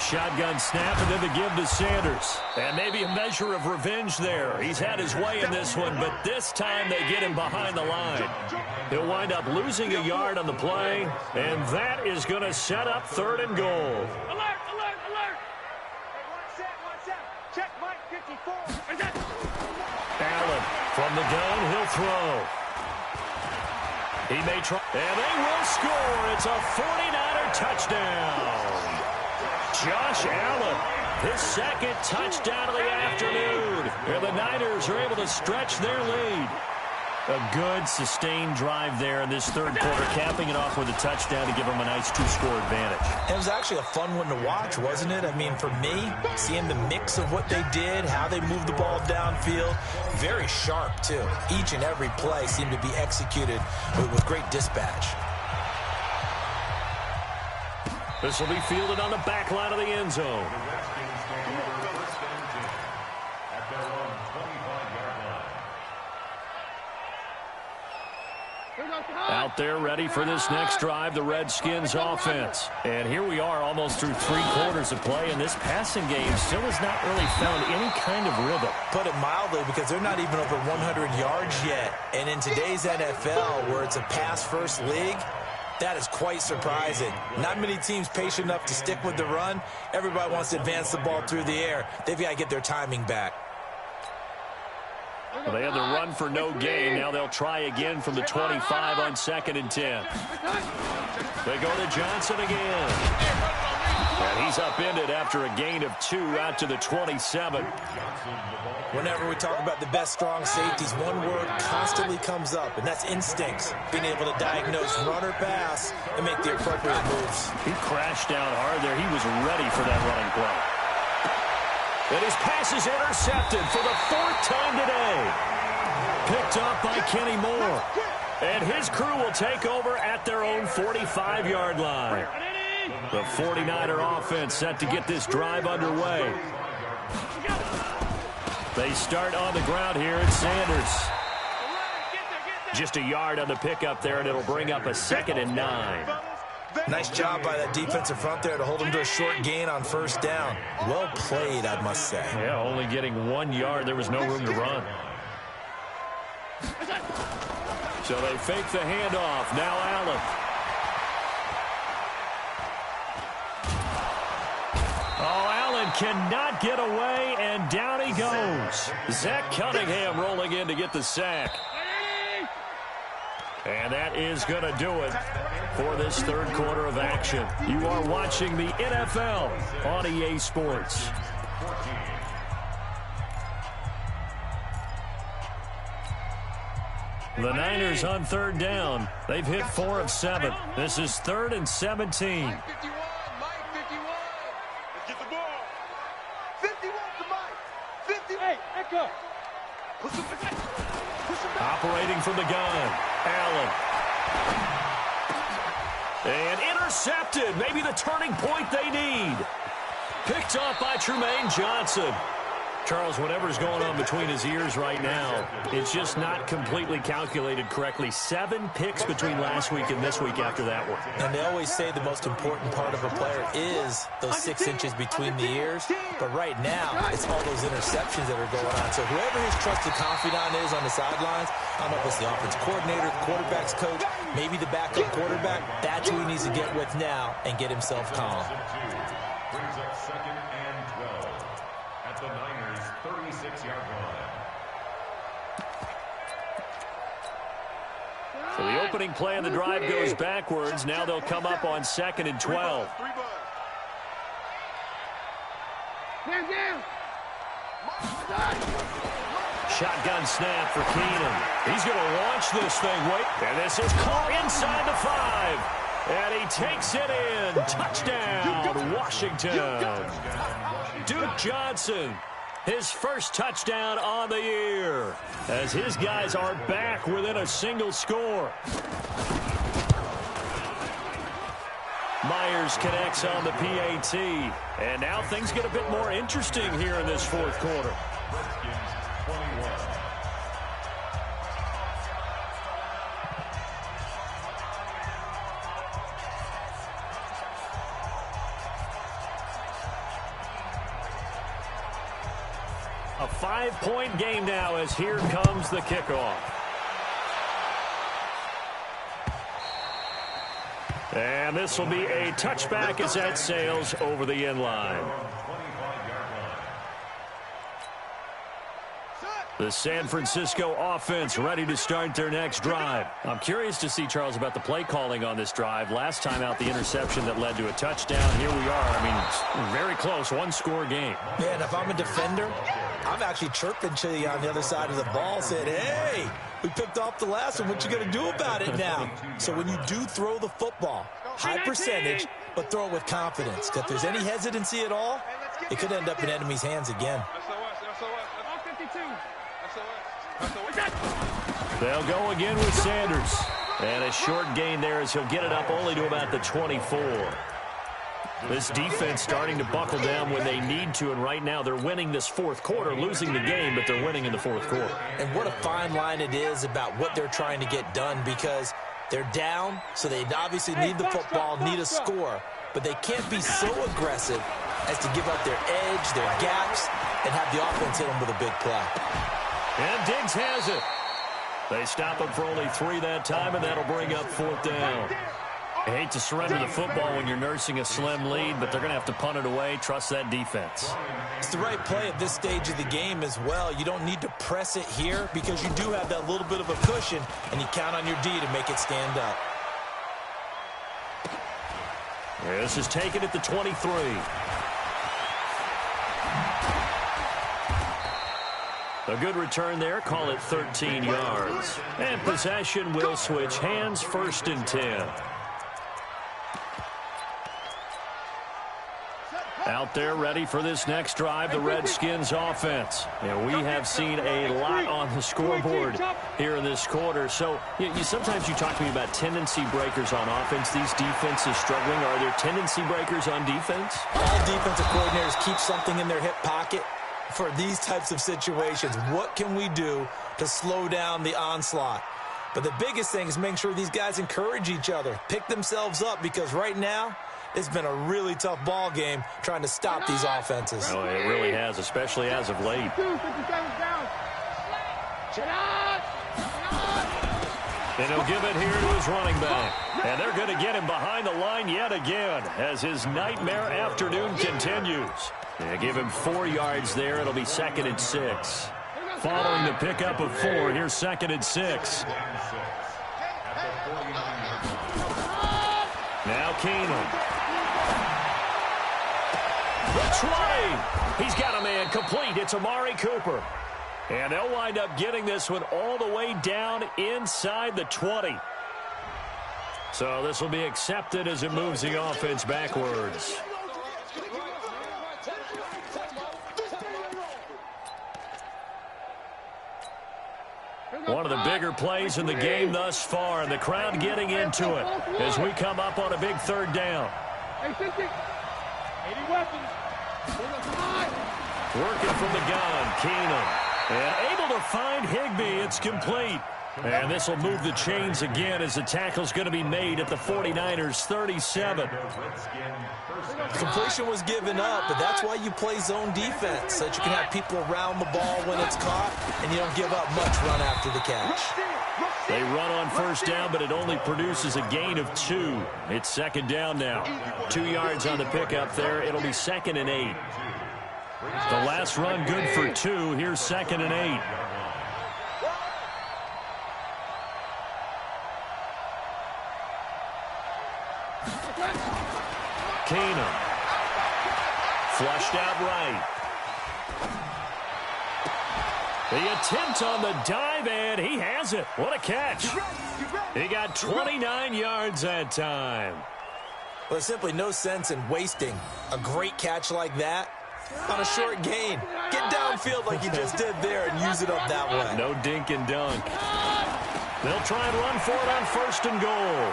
Shotgun snap, and then the give to Sanders. And maybe a measure of revenge there. He's had his way in this one, but this time they get him behind the line. He'll wind up losing a yard on the play, and that is going to set up 3rd and goal. Alert, alert, alert. Hey, one set. Check Mike 54. Allen from the gun, he'll throw. He may try, and they will score. It's a 49er touchdown. Josh Allen, his 2nd touchdown of the afternoon. And the Niners are able to stretch their lead. A good, sustained drive there in this 3rd quarter, capping it off with a touchdown to give them a nice 2-score advantage. It was actually a fun one to watch, wasn't it? I mean, for me, seeing the mix of what they did, how they moved the ball downfield, very sharp, too. Each and every play seemed to be executed with great dispatch. This will be fielded on the back line of the end zone. Out there ready for this next drive, the Redskins offense. And here we are almost through 3 quarters of play, and this passing game still has not really found any kind of rhythm. Put it mildly, because they're not even over 100 yards yet. And in today's NFL, where it's a pass-first league, that is quite surprising. Not many teams patient enough to stick with the run. Everybody wants to advance the ball through the air. They've got to get their timing back. Well, they had the run for no gain. Now they'll try again from the 25 on 2nd and 10. They go to Johnson again. And he's upended after a gain of 2 out to the 27. Whenever we talk about the best strong safeties, one word constantly comes up, and that's instincts. Being able to diagnose run or pass and make the appropriate moves. He crashed down hard there. He was ready for that running play. And his pass is intercepted for the 4th time today. Picked up by Kenny Moore. And his crew will take over at their own 45-yard line. The 49er offense set to get this drive underway. They start on the ground here at Sanders. Just a yard on the pickup there, and it'll bring up a 2nd and 9. Nice job by that defensive front there to hold him to a short gain on 1st down. Well played, I must say. Yeah, only getting 1 yard. There was no room to run. So they fake the handoff. Now Allen. Oh, Allen cannot get away, and down he goes. Zach Cunningham rolling in to get the sack. And that is going to do it for this 3rd quarter of action. You are watching the NFL on EA Sports. The Niners on 3rd down. They've hit 4 of 7. This is 3rd and 17. Mike 51. Let's get the ball. 51 to Mike. 50. Hey, Echo. Push him. Operating from the gun, Allen. And intercepted. Maybe the turning point they need. Picked off by Trumaine Johnson. Charles, whatever's going on between his ears right now, it's just not completely calculated correctly. 7 picks between last week and this week after that one. And they always say the most important part of a player is those 6 inches between the ears. But right now, it's all those interceptions that are going on. So whoever his trusted confidant is on the sidelines, I don't know if it's the offense coordinator, quarterback's coach, maybe the backup quarterback, that's who he needs to get with now and get himself calm. Brings up 2nd and 12 at the Niners' 36-yard line. So the opening play of the drive goes backwards. Now they'll come up on 2nd and 12. Shotgun snap for Keenan. He's going to launch this thing. Wait, and this is caught inside the 5. And he takes it in. Touchdown, Washington. Duke Johnson, his first touchdown on the year, as his guys are back within a single score. Myers connects on the PAT. And now things get a bit more interesting here in this 4th quarter. Redskins 21. A 5-point game now as here comes the kickoff. And this will be a touchback as that sails over the end line. The San Francisco offense ready to start their next drive. I'm curious to see, Charles, about the play calling on this drive. Last time out, the interception that led to a touchdown. Here we are. I mean, very close, 1-score game. Yeah, and if I'm a defender, I'm actually chirping to you on the other side of the ball, saying, hey, we picked off the last one. What you going to do about it now? So when you do throw the football, high percentage, but throw it with confidence. Because if there's any hesitancy at all, it could end up in enemy's hands again. They'll go again with Sanders. And a short gain there as he'll get it up only to about the 24. This defense starting to buckle down when they need to, and right now they're winning this 4th quarter, losing the game, but they're winning in the 4th quarter. And what a fine line it is about what they're trying to get done, because they're down, so they obviously need the football, need a score, but they can't be so aggressive as to give up their edge, their gaps, and have the offense hit them with a big play. And Diggs has it. They stop him for only 3 that time, and that'll bring up 4th down. I hate to surrender the football when you're nursing a slim lead, but they're going to have to punt it away. Trust that defense. It's the right play at this stage of the game as well. You don't need to press it here because you do have that little bit of a cushion, and you count on your D to make it stand up. This is taken at the 23. A good return there. Call it 13 yards. And possession will switch hands, 1st and 10. Out there ready for this next drive, the Redskins offense. And we have seen a lot on the scoreboard here in this quarter. So sometimes you talk to me about tendency breakers on offense. These defenses struggling. Are there tendency breakers on defense? All defensive coordinators keep something in their hip pocket for these types of situations. What can we do to slow down the onslaught? But the biggest thing is making sure these guys encourage each other, pick themselves up, because right now it's been a really tough ball game trying to stop these offenses. Oh, it really has, especially as of late. And he'll give it here to his running back. And they're going to get him behind the line yet again as his nightmare afternoon continues. They give him 4 yards there. It'll be 2nd and 6. Following the pickup of 4, here's 2nd and 6. Now Keenan. The 20. He's got a man complete. It's Amari Cooper. And they'll wind up getting this one all the way down inside the 20. So this will be accepted as it moves the offense backwards. One of the bigger plays in the game thus far, and the crowd getting into it as we come up on a big third down. 80 weapons. Working from the gun, Keenum. And able to find Higbee. It's complete. And this will move the chains again as the tackle's going to be made at the 49ers' 37. Completion was given up, but that's why you play zone defense, so that you can have people around the ball when it's caught, and you don't give up much run after the catch. They run on first down, but it only produces a gain of 2. It's second down now. 2 yards on the pickup there. It'll be 2nd and 8. The last run good for 2. Here's 2nd and 8. Keenum. Flushed out right. The attempt on the dive, and he has it. What a catch. He got 29 yards that time. Well, there's simply no sense in wasting a great catch like that on a short gain. Get downfield like you just did there and use it up that way. No dink and dunk. They'll try and run for it on 1st and goal.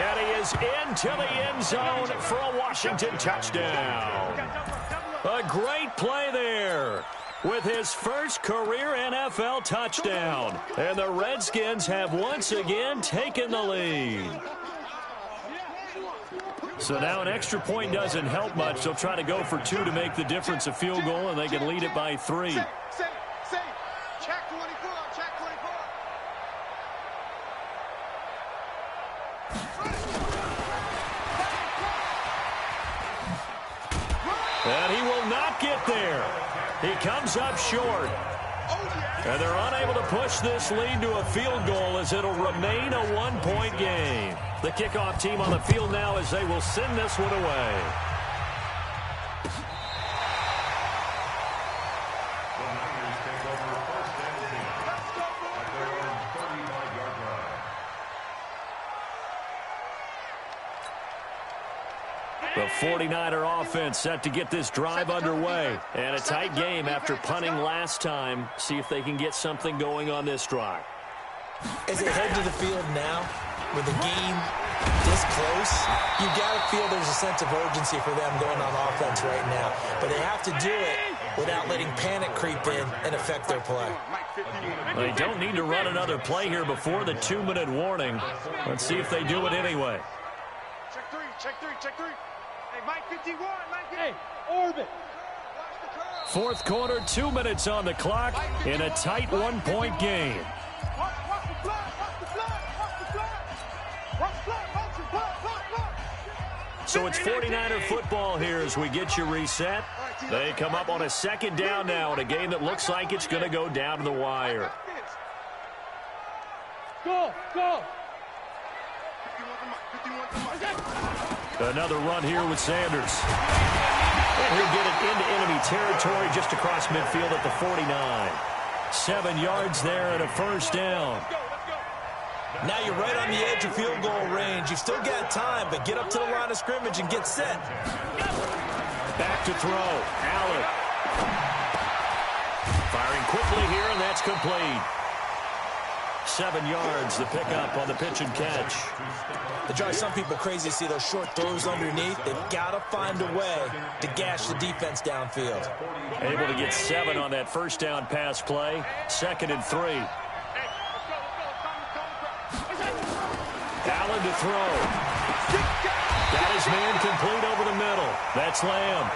And he is into the end zone for a Washington touchdown. A great play there with his first career NFL touchdown. And the Redskins have once again taken the lead. So now an extra point doesn't help much. They'll try to go for 2 to make the difference a field goal, and they can lead it by 3. Check 24, check 24. And he will not get there. He comes up short. And they're unable to push this lead to a field goal as it'll remain a 1-point game. The kickoff team on the field now as they will send this one away. The 49er offense set to get this drive underway. And a tight game after punting last time. See if they can get something going on this drive. As they head to the field now, with the game this close, you got to feel there's a sense of urgency for them going on offense right now. But they have to do it without letting panic creep in and affect their play. They don't need to run another play here before the 2-minute warning. Let's see if they do it anyway. Check 3, check 3, check 3. Hey, Mike 51, Mike. Hey, orbit. Fourth quarter, 2 minutes on the clock in a tight 1-point game. Watch the block, watch the block, watch the block. Watch the block, watch the block, block. So it's 49er football here as we get you reset. They come up on a second down now in a game that looks like it's going to go down to the wire. Go, go. Another run here with Sanders. And he'll get it into enemy territory just across midfield at the 49. 7 yards there and a first down. Now you're right on the edge of field goal range. You've still got time, but get up to the line of scrimmage and get set. Back to throw. Allen. Firing quickly here, and that's complete. 7 yards, the pickup on the pitch and catch. It drives some people crazy to see those short throws underneath. They've got to find a way to gash the defense downfield. Able to get 7 on that first down pass play. 2nd and 3. Allen to throw. Got his man complete over the middle. That's Lamb.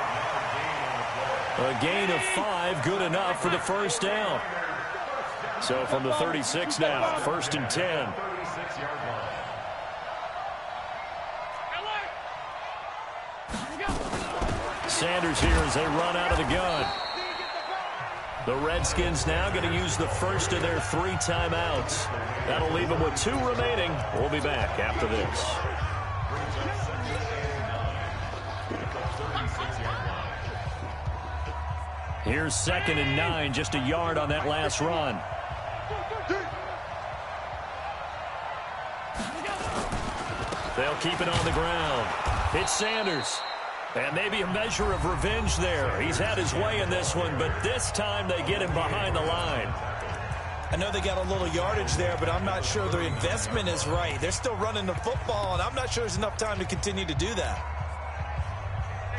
A gain of 5, good enough for the first down. So from the 36 now, 1st and 10. Sanders here as they run out of the gun. The Redskins now going to use the first of their 3 timeouts. That'll leave them with 2 remaining. We'll be back after this. Here's 2nd and 9, just a yard on that last run. They'll keep it on the ground. It's Sanders. And maybe a measure of revenge there. He's had his way in this one, but this time they get him behind the line. I know they got a little yardage there, but I'm not sure their investment is right. They're still running the football, and I'm not sure there's enough time to continue to do that.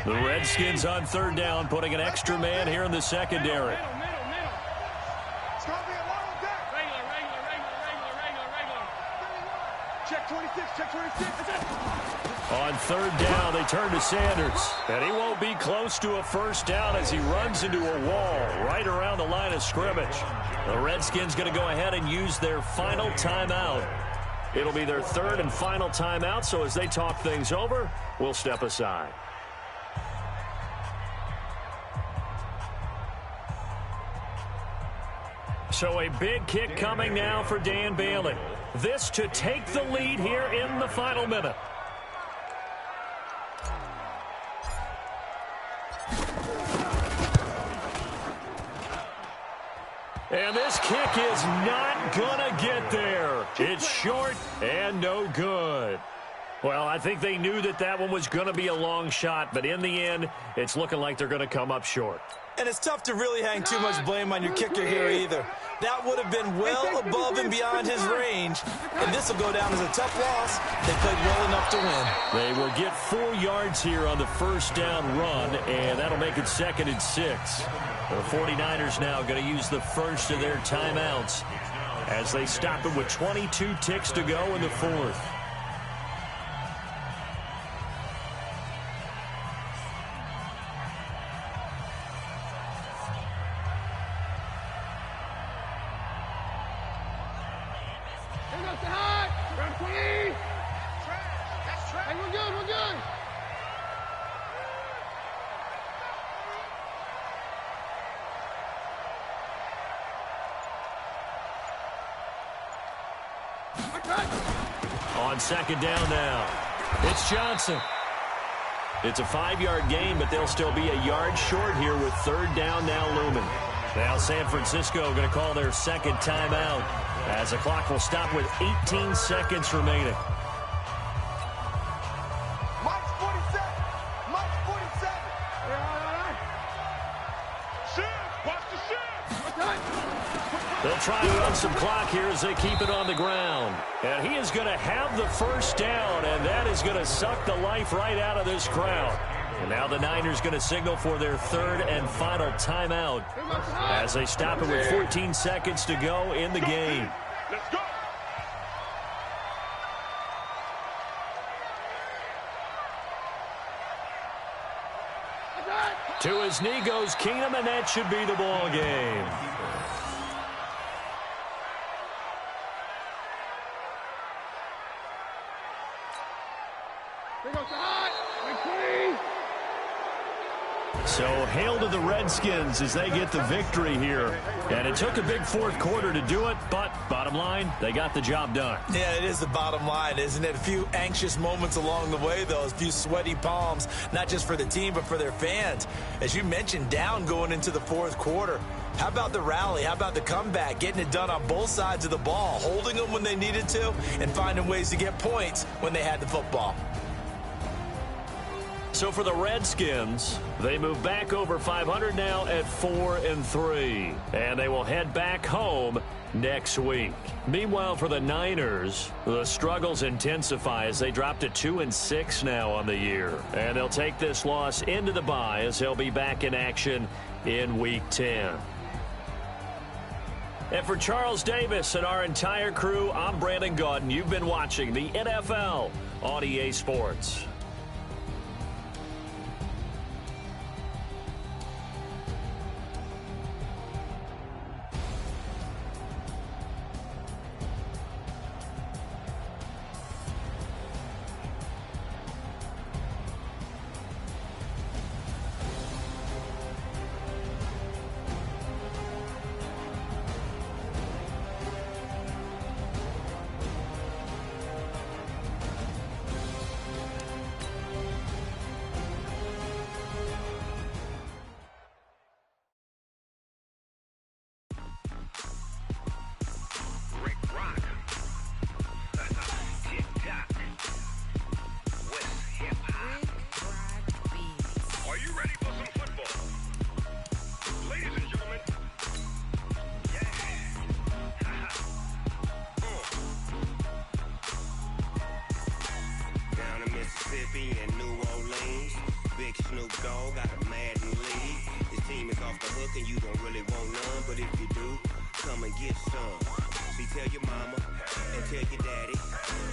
The Redskins on third down, putting an extra man here in the secondary. Middle. It's going to be a long day. Regular. Check 26. That's it. On third down, they turn to Sanders. And he won't be close to a first down as he runs into a wall right around the line of scrimmage. The Redskins going to go ahead and use their final timeout. It'll be their third and final timeout, so as they talk things over, we'll step aside. So a big kick coming now for Dan Bailey. This to take the lead here in the final minute. And this kick is not gonna get there. It's short and no good. Well, I think they knew that one was going to be a long shot, but in the end, it's looking like they're going to come up short. And it's tough to really hang too much blame on your kicker here either. That would have been well above and beyond his range, and this will go down as a tough loss. They played well enough to win. They will get 4 yards here on the first down run, and that'll make it 2nd and 6. The 49ers now going to use the first of their timeouts as they stop it with 22 ticks to go in the fourth. On second down now, it's Johnson. It's a 5-yard gain, but they'll still be a yard short here with third down now looming. Now San Francisco going to call their second timeout as the clock will stop with 18 seconds remaining. Mike's 47. Watch the shit. They'll try to run some clock here as they keep it on the ground. And he is going to have the first down, and that is going to suck the life right out of this crowd. And now the Niners going to signal for their third and final timeout as they stop it with 14 seconds to go in the game. Let's go. To his knee goes Keenum, and that should be the ball game. So hail to the Redskins as they get the victory here. And it took a big fourth quarter to do it, but bottom line, they got the job done. Yeah, it is the bottom line, isn't it? A few anxious moments along the way, though. A few sweaty palms, not just for the team, but for their fans. As you mentioned, down going into the fourth quarter. How about the rally? How about the comeback? Getting it done on both sides of the ball, holding them when they needed to, and finding ways to get points when they had the football. So for the Redskins, they move back over 500 now at 4-3. And they will head back home next week. Meanwhile, for the Niners, the struggles intensify as they drop to 2-6 now on the year. And they'll take this loss into the bye as they'll be back in action in Week 10. And for Charles Davis and our entire crew, I'm Brandon Gaudin. You've been watching the NFL on EA Sports. Snoop Dogg got a Madden lead. His team is off the hook and you don't really want none, but if you do, come and get some. See, tell your mama and tell your daddy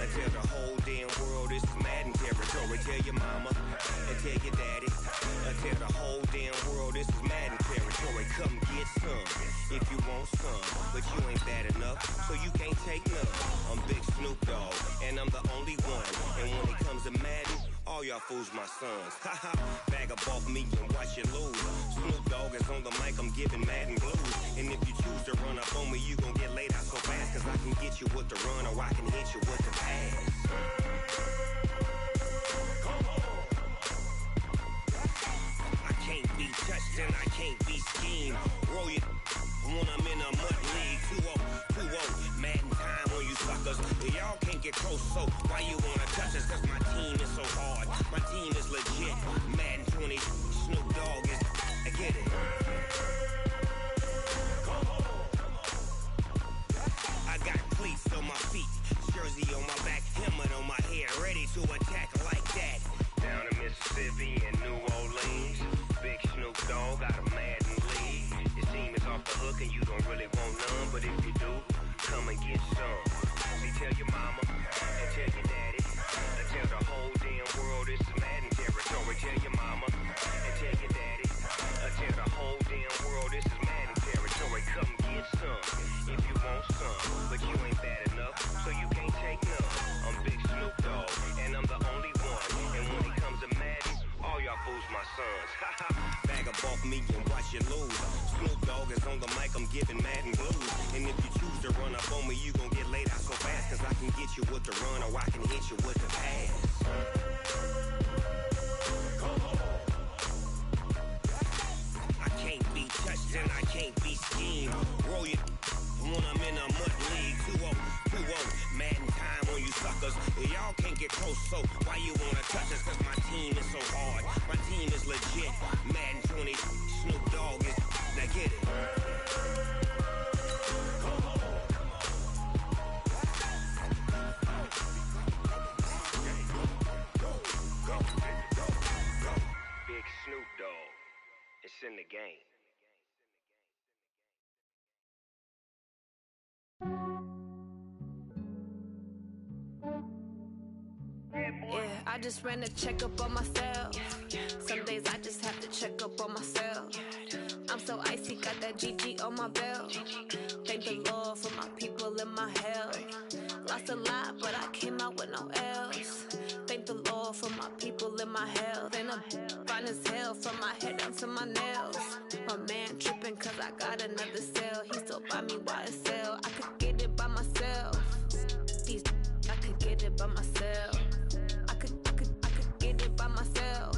and tell the whole damn world this is Madden territory. Tell your mama and tell your daddy and tell the whole damn world this is Madden territory. Come get some if you want some, but you ain't bad enough, so you can't take none. I'm Big Snoop Dogg and I'm the only one, and when it comes to Madden, all y'all fools my sons. Haha, bag up off me and watch you lose. Snoop Dogg is on the mic, I'm giving Madden blues. And if you choose to run up on me, you gon' get laid out so fast, cause I can get you with the run or I can hit you with the pass. I can't be touched and I can't be schemed. Roll you when I'm in a mud league. 2-0, Madden time on you suckers. Y'all can't get close, so why you wanna touch us? Cause my team is so hard, my team is legit. Madden 20, Snoop Dogg is, I get it. I got cleats on my feet, jersey on my back, helmet on my head, ready to attack like that. Down in Mississippi and New Orleans, Big Snoop Dogg got a Madden lead. His team is off the hook and you don't really want none, but if you do, come and get some. See, tell your mama and tell your daddy and tell the whole damn world this is Madden territory. Tell your mama and tell your daddy and tell the whole damn world this is Madden territory. Come get some if you want some, but you ain't bad enough, so you can't take none. I'm Big Snoop Dogg and I'm the only one, and when it comes to Madden, all y'all fools my sons. Haha, bag up off me and watch you lose. Snoop Dogg is on the mic, I'm giving Madden blues. And if you choose to run up on me, you gon' get laid out so fast, cause I can get you with the run or I can hit you with the pass. I can't be touched and I can't be schemed. Roll you when I'm in a mud league. 2-0, Madden time on you suckers. Y'all can't get close, so why you wanna touch us? Cause my team is so hard, my team is legit. Madden 20, Snoop Dogg is, now get it. Big Snoop Dogg, it's in the game. Yeah, I just ran a checkup on myself. Some days I just have to check up on myself. I'm so icy, got that GG on my belt. Thank the Lord for my people in my health. Lost a lot, but I came out with no L's. Thank the Lord for my people in my health. And I'm fine as hell from my head down to my nails. My man tripping cause I got another cell. He still buy me YSL. I could get it by myself. These I could get it by myself. I could get it by myself.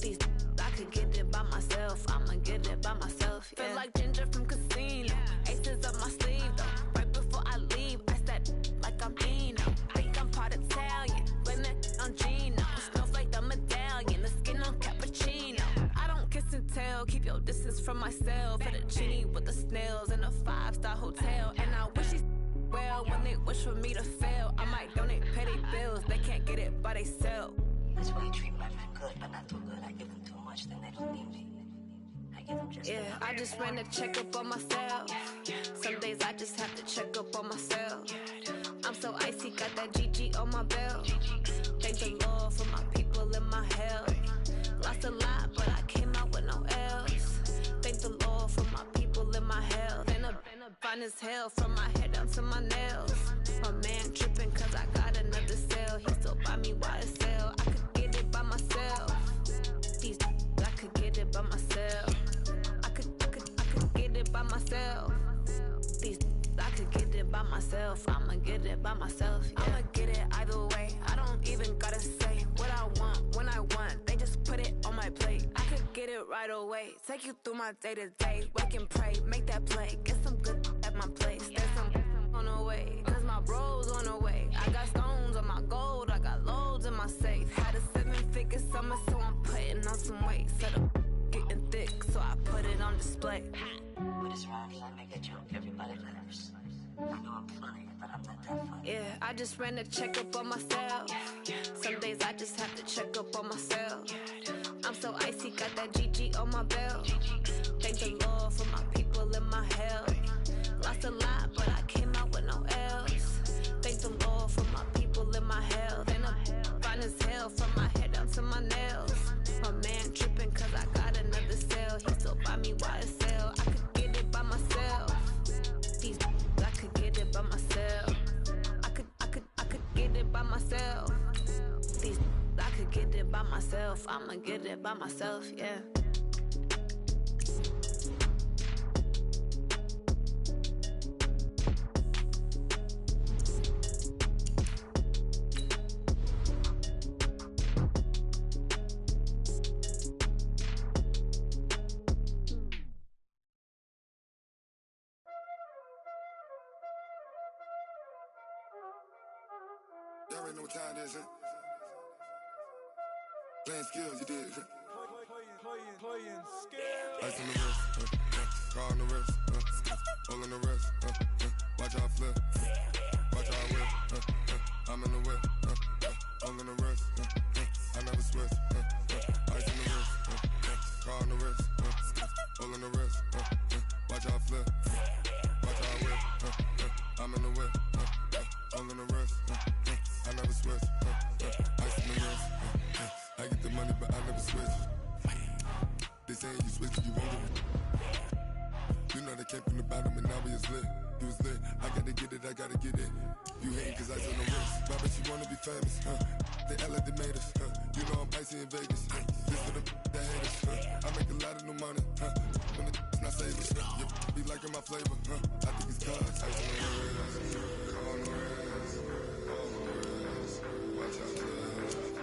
These I could get it by myself. I'ma get it by myself. Yeah. Feel like Ginger from Casino. Aces up my sleeve though. Right before I leave, I step like I'm Dino. Think I'm part Italian. Blame that on Gino. Snowflake the medallion. The skin on cappuccino. I don't kiss and tell. Keep your distance from myself. Fettuccine with the snails in a 5-star hotel. And I wish he's well when they wish for me to fail. I might donate, pay their bills. They can't get it by they self. That's why you treat my friend good, but not too good. I give them too much, then they don't need me. I give them just yeah, I just ran a checkup on myself. Some days I just have to check up on myself. I'm so icy, got that GG on my belt. Thank the Lord for my people in my health. Lost a lot, but I came out with no L's. Thank the Lord for my people in my health. And I'm fine as hell from my head down to my nails. My man tripping cause I got another cell. He still buy me YSL. I could get it by myself. These I could get it by myself. I could get it by myself. These I could get it by myself. I'ma get it by myself. Yeah. I'ma get it either way. I don't even gotta say what I want when I want. They just put it on my plate. I could get it right away. Take you through my day to day. Wake and pray, make that play. Get some good at my place. There's some on the way. Cause my bros on the way. I got stones on my gold. I got loads in my safe. Had a 7-figure summer, so I'm putting on some weight. Set up getting thick, so I put it on display. But it's wrong, I make a joke, everybody laughs. I know I'm funny, but I'm not that funny. Yeah, I just ran a checkup on myself. Some days I just have to check up on myself. I'm so so icy, got that GG on my belt. Thank the Lord for my people in my health. Lost a lot, but I came out with no L's. Thank the Lord for my people in my health. And I'm fine as hell from my head down to my nails. My man tripping cause I got another cell. He still buy me YSL. I could get it by myself. These I could get it by myself. I could get it by myself. These I could get it by myself. I'ma get it by myself, yeah. Y'all already know what time it is, huh? Playing skills, you did. Playing skills. Ice on the wrist, car on the wrist, hole in the wrist, watch how I flip, watch how I whip, I'm in the whip, hole in the wrist, I never switch, ice on the wrist, car on the wrist, hole in the wrist, watch how I flip, watch how I whip, I'm in the whip, hole in the wrist, I never switch, ice on the wrist, I get the money but I never switch. They say you switch if you want it. You know they came from the bottom and now we is lit. You was lit, I gotta get it, I gotta get it. You hating cause ice on the wrist. Why bet you wanna be famous, They act like they made us, You know I'm icy in Vegas, This for the that hate us, I make a lot of new money, When the not saving, be liking my flavor, I think it's cause ice on the wrist, on the wrist, watch out,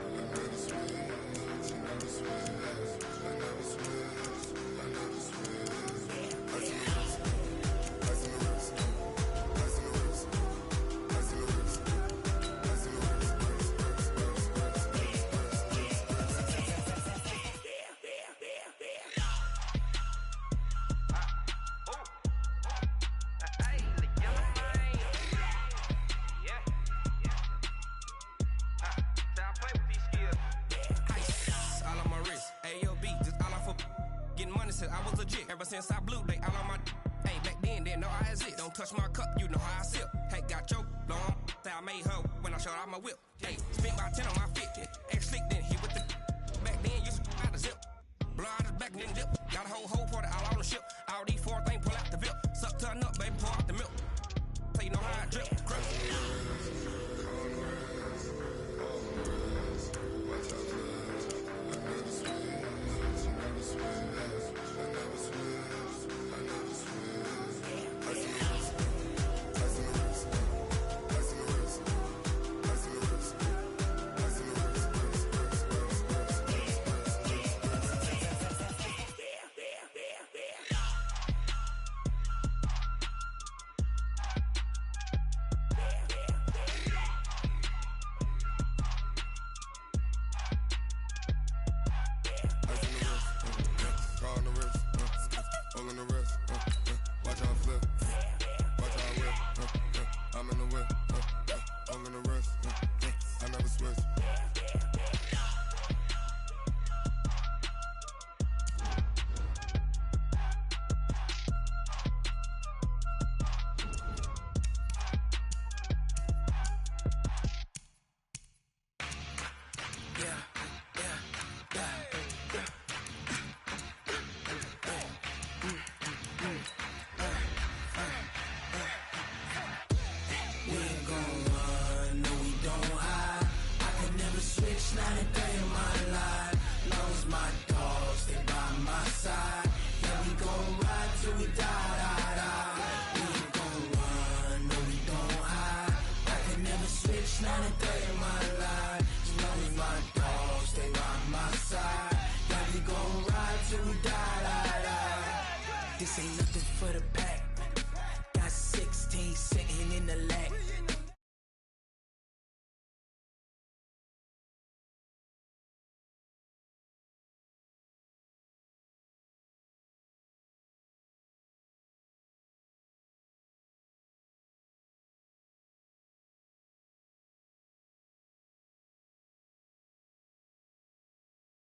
I never switch, I never switch, I never switch, I never switch. Ice on the wrist, ice on the wrist, ice on the wrist, ice on the wrist, ice on the wrist, I was legit ever since I blew they all on my hey back then didn't know I exist. Don't touch my cup, you know how I sip. Hey, got your long that I made her when I showed out my whip. Hey, spent about 10 on my fit. Ex slick then hit with the back then used to out the zip. Blow out his back then dip. Got a whole party all on the ship. All these four things pull out the VIP. Suck turn up, baby, pour out the milk. So you know how I drip. Crush. Die.